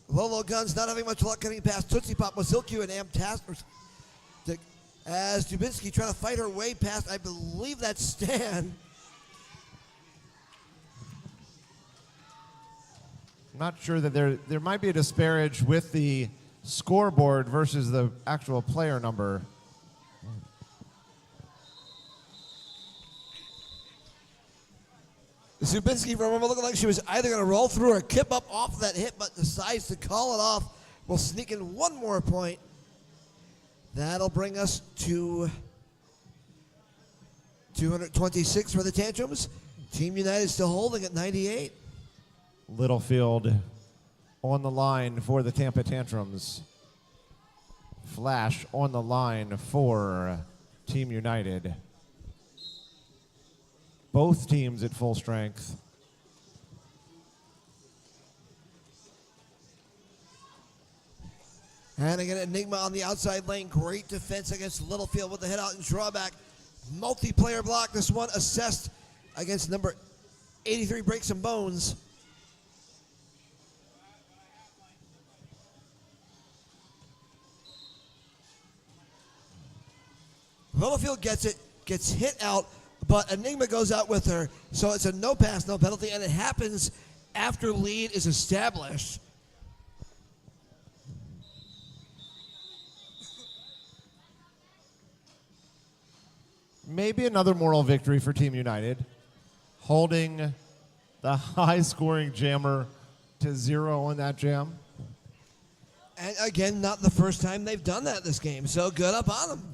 Lolo Guns not having much luck getting past Tootsie Pop, Wasilkiw, and Amtastic. As Dubinsky trying to fight her way past, I believe that's Stan. I'm not sure that there might be a disparage with the scoreboard versus the actual player number. Dubinsky, for a moment, looking like she was either going to roll through or kip up off that hit, but decides to call it off. We'll sneak in one more point. That'll bring us to 226 for the Tantrums. Team United still holding at 98. Littlefield on the line for the Tampa Tantrums. Flash on the line for Team United. Both teams at full strength. And again, Enigma on the outside lane. Great defense against Littlefield with the hit out and drawback. Multiplayer block. This one assessed against number 83, Break Some Bones. Littlefield gets it, gets hit out, but Enigma goes out with her. So it's a no pass, no penalty, and it happens after lead is established. Maybe another moral victory for Team United, holding the high-scoring jammer to 0 on that jam. And again, not the first time they've done that this game, so good up on them.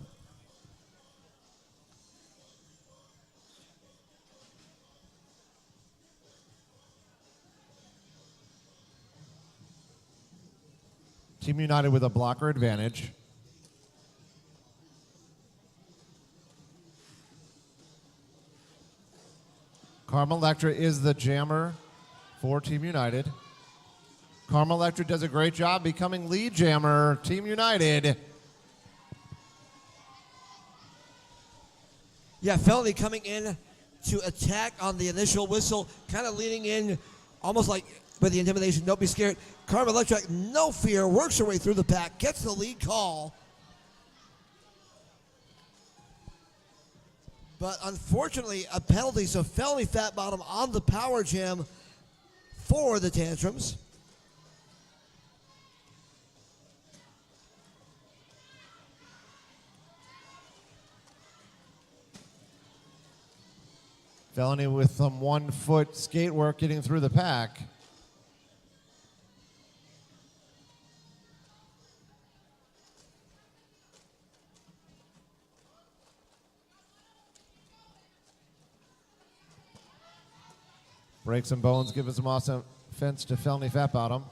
Team United with a blocker advantage. Karma Electra is the jammer for Team United. Karma Electra does a great job becoming lead jammer, Team United. Yeah, Felony coming in to attack on the initial whistle, kind of leaning in, almost like with the intimidation, don't be scared. Karma Electra, no fear, works her way through the pack, gets the lead call. But unfortunately, a penalty, so Felony Fat Bottom on the power jam for the Tantrums. Felony with some 1 foot skate work getting through the pack. Breaks some bones, giving some awesome offense to Felony Fat Bottom.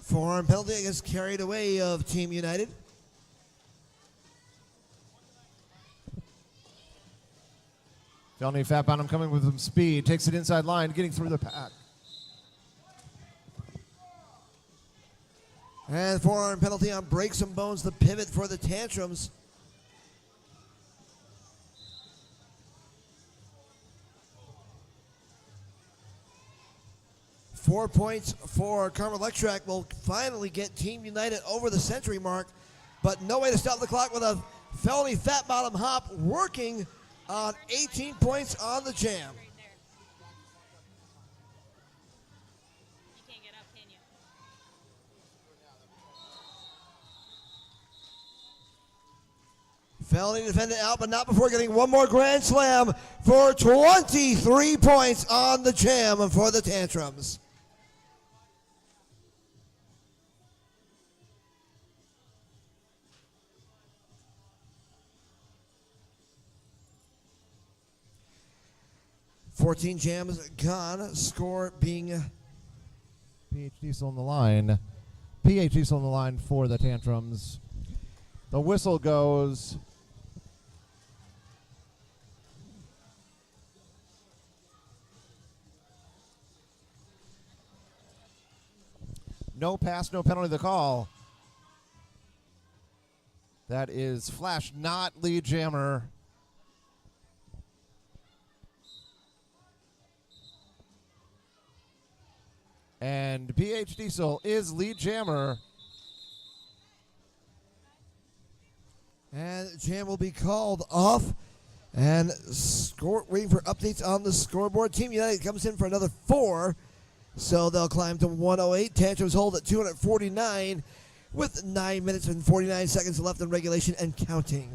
Forearm penalty against carried away of Team United. Felony Fat Bottom coming with some speed, takes it inside line, getting through the pack. And forearm penalty on Break Some Bones, the pivot for the Tantrums. Four points for Karma Electra will finally get Team United over the century mark, but no way to stop the clock with a Felony Fat Bottom hop working on 18 points on the jam. You can't get up, can you? Felony defended out, but not before getting one more grand slam for 23 points on the jam for the Tantrums. $14 jams gone, score being PH Diesel on the line. PH Diesel on the line for the Tantrums. The whistle goes. No pass, no penalty, the call. That is Flash, not lead jammer. And PH Diesel is lead jammer. And jam will be called off. And waiting for updates on the scoreboard. Team United comes in for another 4. So they'll climb to 108. Tantrums hold at 249 with 9 minutes and 49 seconds left in regulation and counting.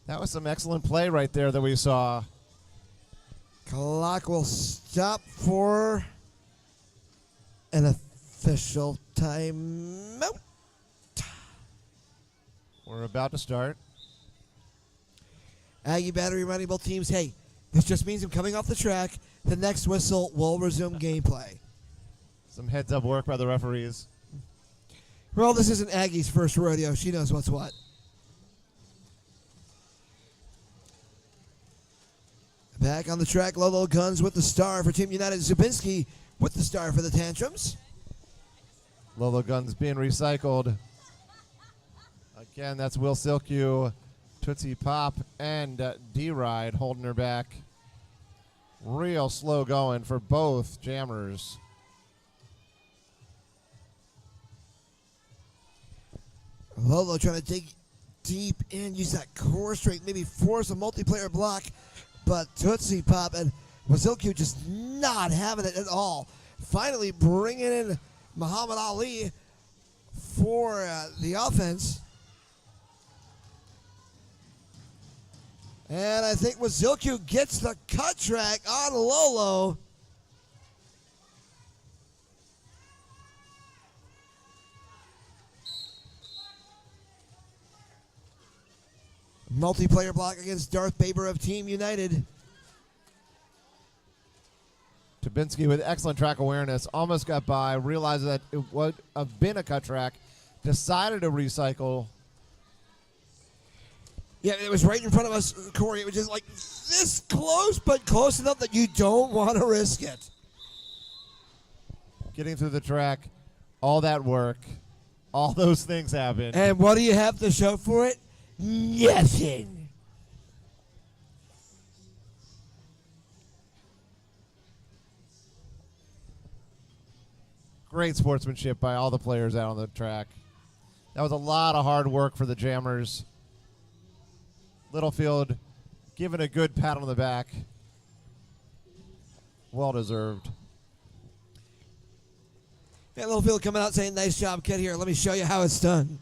That was some excellent play right there that we saw. Clock will stop for an official timeout. We're about to start. Aggie Battery reminding both teams, hey, this just means I'm coming off the track. The next whistle will resume gameplay. Some heads-up work by the referees. Well, this isn't Aggie's first rodeo. She knows what's what. Back on the track, Lolo Guns with the star for Team United. Zubinski with the star for the Tantrums. Lolo Guns being recycled. Again, that's Will Silkew, Tootsie Pop, and D-Ride holding her back. Real slow going for both jammers. Lolo trying to dig deep in, use that core strength, maybe force a multiplayer block, but Tootsie Pop and Wasilkiw just not having it at all. Finally bringing in Muhammad Ali for the offense. And I think Wasilkiw gets the cut track on Lolo. Multiplayer block against Darth Baber of Team United. Tabinski with excellent track awareness. Almost got by. Realized that it would have been a cut track. decided to recycle. Yeah, it was right in front of us, Corey. It was just like this close, but close enough that you don't want to risk it. Getting through the track, all that work, all those things happen. And what do you have to show for it? Nothing. Great sportsmanship by all the players out on the track. That was a lot of hard work for the Jammers. Littlefield given a good pat on the back. Well deserved. Yeah, Littlefield coming out saying, nice job, kid. Here, let me show you how it's done.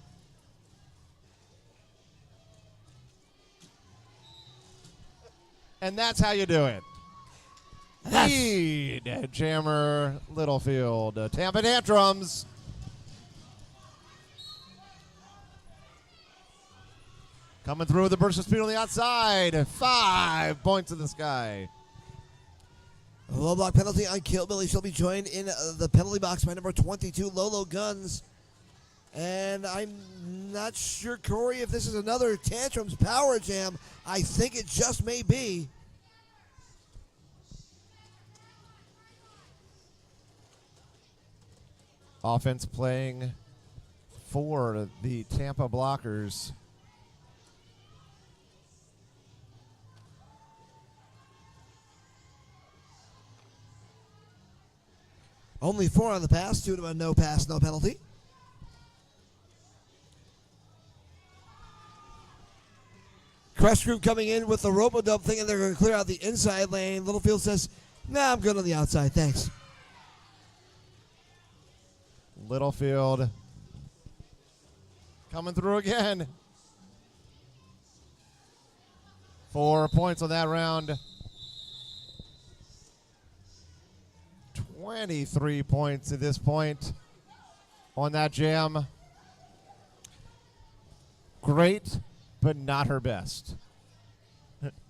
And that's how you do it. Lead, Jammer, Littlefield. Tampa Tantrums. Coming through with the burst of speed on the outside. 5 points in the sky. A low block penalty on Killbilly. She'll be joined in the penalty box by number 22, Lolo Guns. And I'm not sure, Corey, if this is another Tantrums power jam. I think it just may be. Offense playing for the Tampa Blockers. Only 4 on the pass, 2 to a no pass, no penalty. Crest Group coming in with the robo-dub thinking they're going to clear out the inside lane. Littlefield says, nah, I'm good on the outside, thanks. Littlefield coming through again. 4 points on that round. 23 points at this point on that jam. Great, but not her best.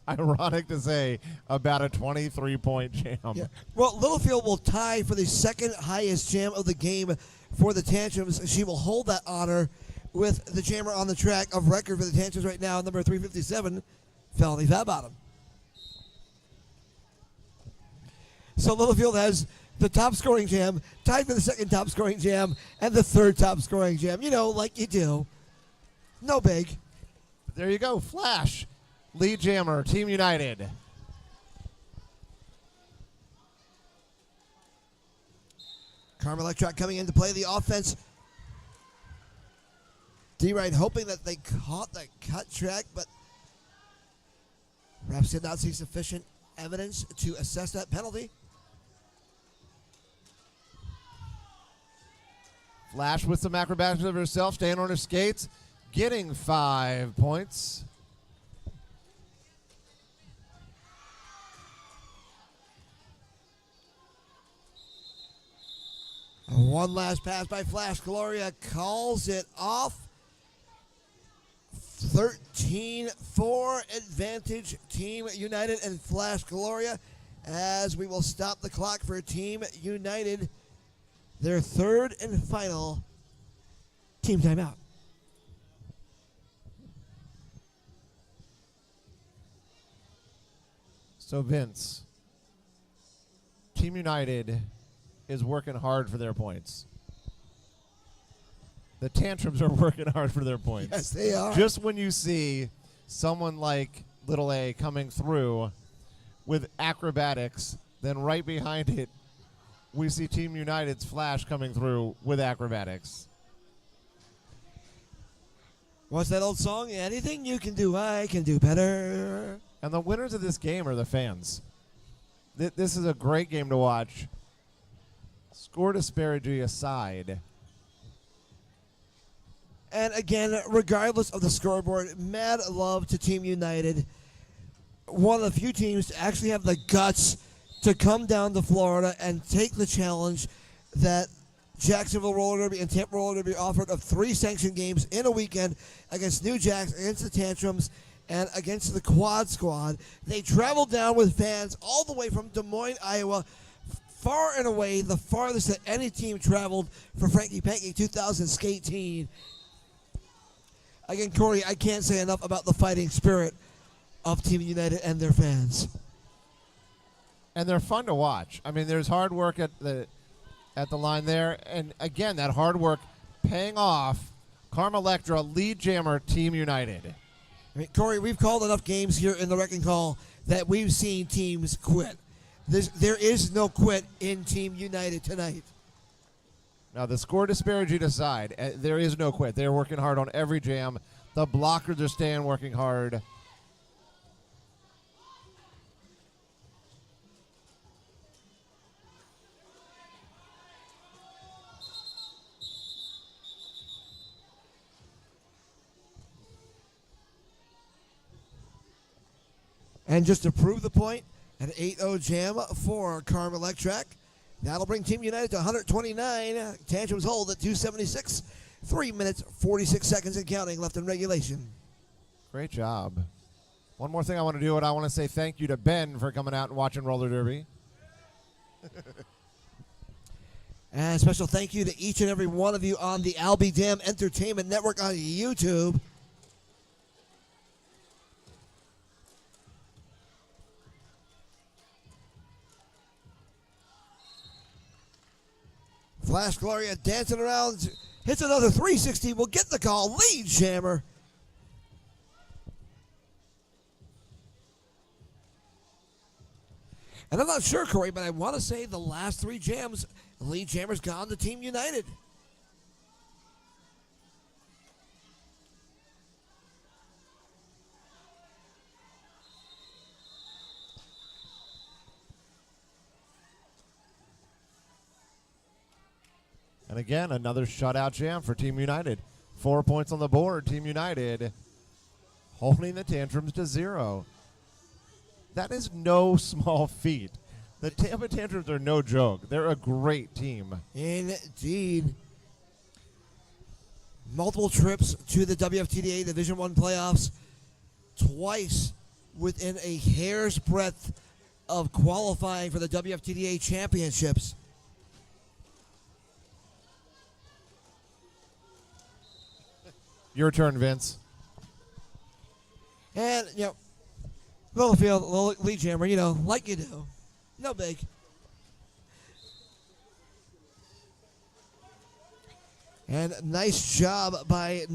Ironic to say about a 23-point jam. Yeah. Well, Littlefield will tie for the second highest jam of the game for the Tantrums. She will hold that honor with the jammer on the track of record for the Tantrums right now, number 357, Felony Fat Bottom. So Littlefield has the top scoring jam, tied for the second top scoring jam, and the third top scoring jam. You know, like you do. No big. There you go, Flash. Lead jammer, Team United. Carmen Electroc coming in to play the offense. D-Ride hoping that they caught the cut track, but refs did not see sufficient evidence to assess that penalty. Flash with some acrobatics of herself, staying on her skates, getting 5 points. One last pass by Flash. Gloria calls it off. 13-4 advantage Team United and Flash Gloria, as we will stop the clock for Team United, their third and final team timeout. So Vince, Team United is working hard for their points. The Tantrums are working hard for their points. Yes, they are. Just when you see someone like Little A coming through with acrobatics, then right behind it, we see Team United's Flash coming through with acrobatics. What's that old song? Anything you can do, I can do better. And the winners of this game are the fans. This is a great game to watch. Score disparity aside. And again, regardless of the scoreboard, mad love to Team United. One of the few teams to actually have the guts to come down to Florida and take the challenge that Jacksonville Roller Derby and Tampa Roller Derby offered of 3 sanctioned games in a weekend against New Jacks, against the Tantrums, and against the Quad Squad. They traveled down with fans all the way from Des Moines, Iowa, far and away the farthest that any team traveled for Franky Panky 2000 skate team. Again, Corey, I can't say enough about the fighting spirit of Team United and their fans. And they're fun to watch. I mean, there's hard work at the line there, and again, that hard work paying off. Karma Electra, lead jammer, Team United. I mean, Corey, we've called enough games here in the Wrecking Call that we've seen teams quit. There is no quit in Team United tonight. Now, the score disparity aside, there is no quit. They're working hard on every jam. The blockers are staying working hard. And just to prove the point, an 8-0 jam for Karma Electric. That'll bring Team United to 129. Tantrums hold at 276. 3 minutes, 46 seconds and counting left in regulation. Great job. One more thing I want to do, and I want to say thank you to Ben for coming out and watching roller derby. And a special thank you to each and every one of you on the Albie Dam Entertainment Network on YouTube. Flash Gloria dancing around, hits another 360, will get the call, lead jammer. And I'm not sure, Corey, but I want to say the last 3 jams, lead jammer's gone to Team United. And again, another shutout jam for Team United. 4 points on the board. Team United holding the Tantrums to 0. That is no small feat. The Tampa Tantrums are no joke. They're a great team. Indeed. Multiple trips to the WFTDA Division I playoffs. Twice within a hair's breadth of qualifying for the WFTDA championships. Your turn, Vince. And, Littlefield, little lead jammer, like you do. No big. And nice job by, I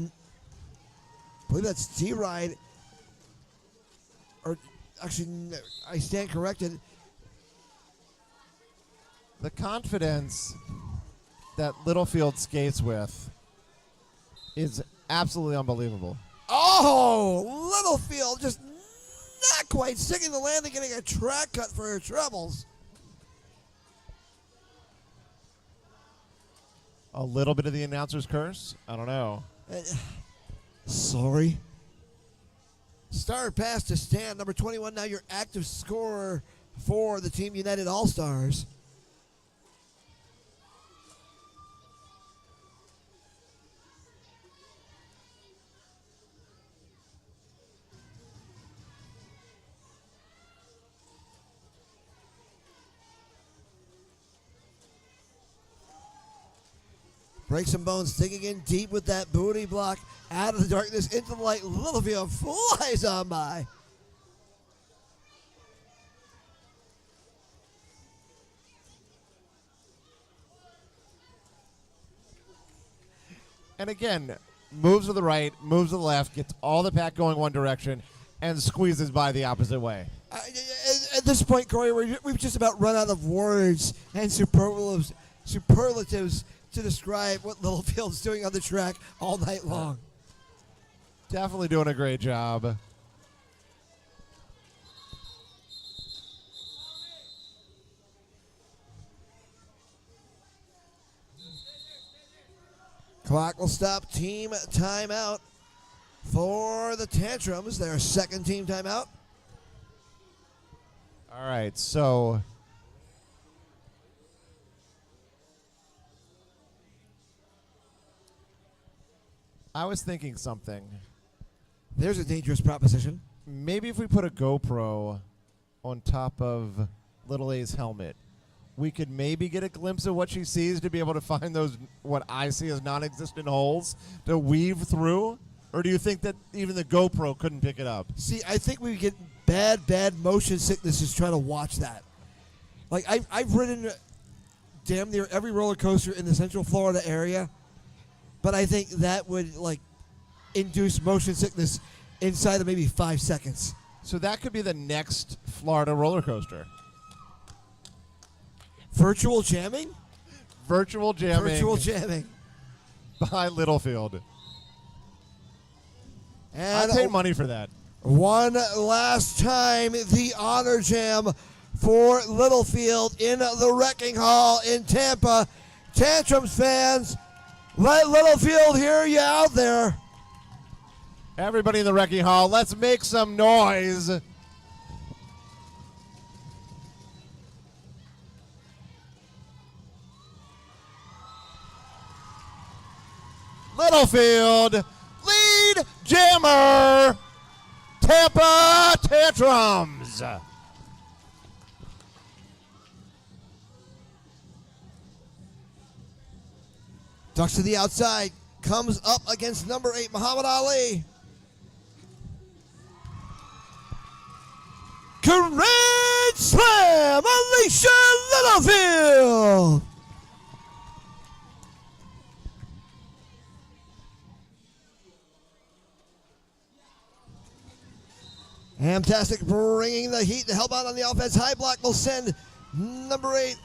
believe that's D-Ride. Or, actually, no, I stand corrected. The confidence that Littlefield skates with is absolutely unbelievable. Oh, Littlefield just not quite sticking the landing, getting a track cut for her troubles. A little bit of the announcer's curse? I don't know. Sorry. Star pass to Stan, number 21, now your active scorer for the Team United All-Stars. Break some bones, digging in deep with that booty block. Out of the darkness, into the light. Littlefield flies on by. And again, moves to the right, moves to the left, gets all the pack going one direction, and squeezes by the opposite way. At this point, Corey, we've just about run out of words and superlatives to describe what Littlefield's doing on the track all night long. Definitely doing a great job. Clock will stop. Team timeout for the Tantrums. Their second team timeout. All right, so I was thinking something. There's a dangerous proposition. Maybe if we put a GoPro on top of Little A's helmet, we could maybe get a glimpse of what she sees to be able to find those, what I see as non-existent holes to weave through? Or do you think that even the GoPro couldn't pick it up? See, I think we get bad motion sickness just trying to watch that. Like, I've ridden damn near every roller coaster in the Central Florida area, but I think that would, like, induce motion sickness inside of maybe 5 seconds. So that could be the next Florida roller coaster. Virtual jamming? Virtual jamming. Virtual jamming. By Littlefield. And I'd pay money for that. one last time, the honor jam for Littlefield in the Wrecking Hall in Tampa. Tantrums fans, let Littlefield hear you out there. Everybody in the Wrecking Hall, let's make some noise. Littlefield, lead jammer, Tampa Tantrums. Ducks to the outside, comes up against number 8, Muhammad Ali. Grand Slam, Alicia Littlefield. Fantastic, bringing the heat to help out on the offense. High block will send number 8,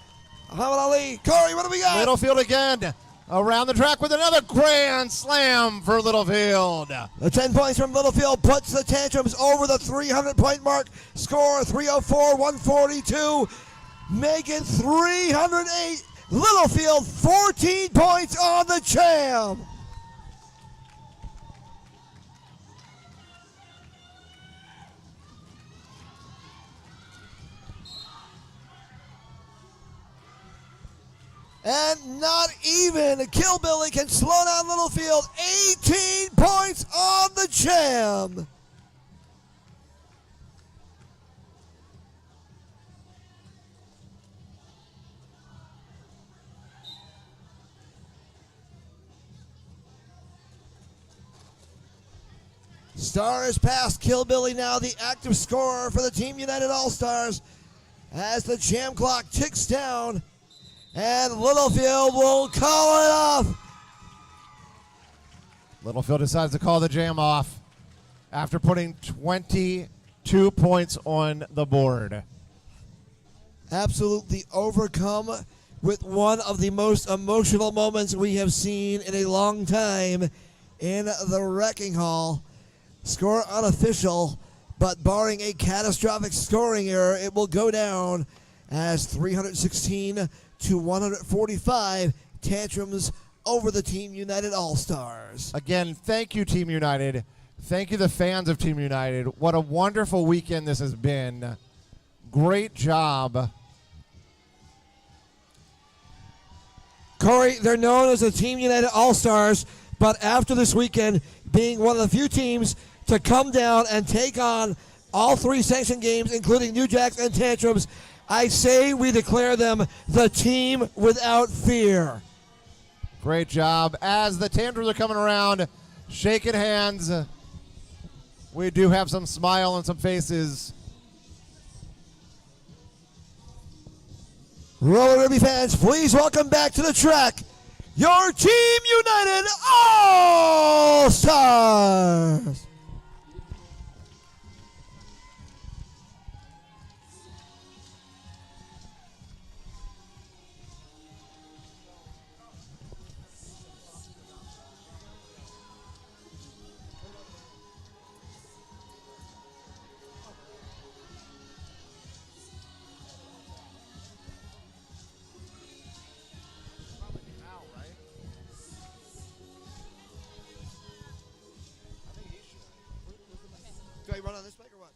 Muhammad Ali. Corey, what do we got? Littlefield again, around the track with another grand slam for Littlefield. The 10 points from Littlefield puts the Tantrums over the 300-point mark. Score 304-142. Making 308. Littlefield 14 points on the champ. And not even Kill Billy can slow down Littlefield. 18 points on the jam. Star is past Kill Billy now, the active scorer for the Team United All-Stars, as the jam clock ticks down. And Littlefield will call it off. Littlefield decides to call the jam off after putting 22 points on the board. Absolutely overcome with one of the most emotional moments we have seen in a long time in the Wrecking Hall. Score unofficial, but barring a catastrophic scoring error, it will go down as 316-145, Tantrums over the Team United All-Stars. Again, thank you, Team United. Thank you, the fans of Team United. What a wonderful weekend this has been. Great job. Corey, they're known as the Team United All-Stars, but after this weekend, being one of the few teams to come down and take on all 3 sanctioned games, including New Jacks and Tantrums, I say we declare them the team without fear. Great job. As the Tantrums are coming around, shaking hands, we do have some smile on some faces. Roller Derby fans, please welcome back to the track your Team United All-Stars. Do I run on this mic or what?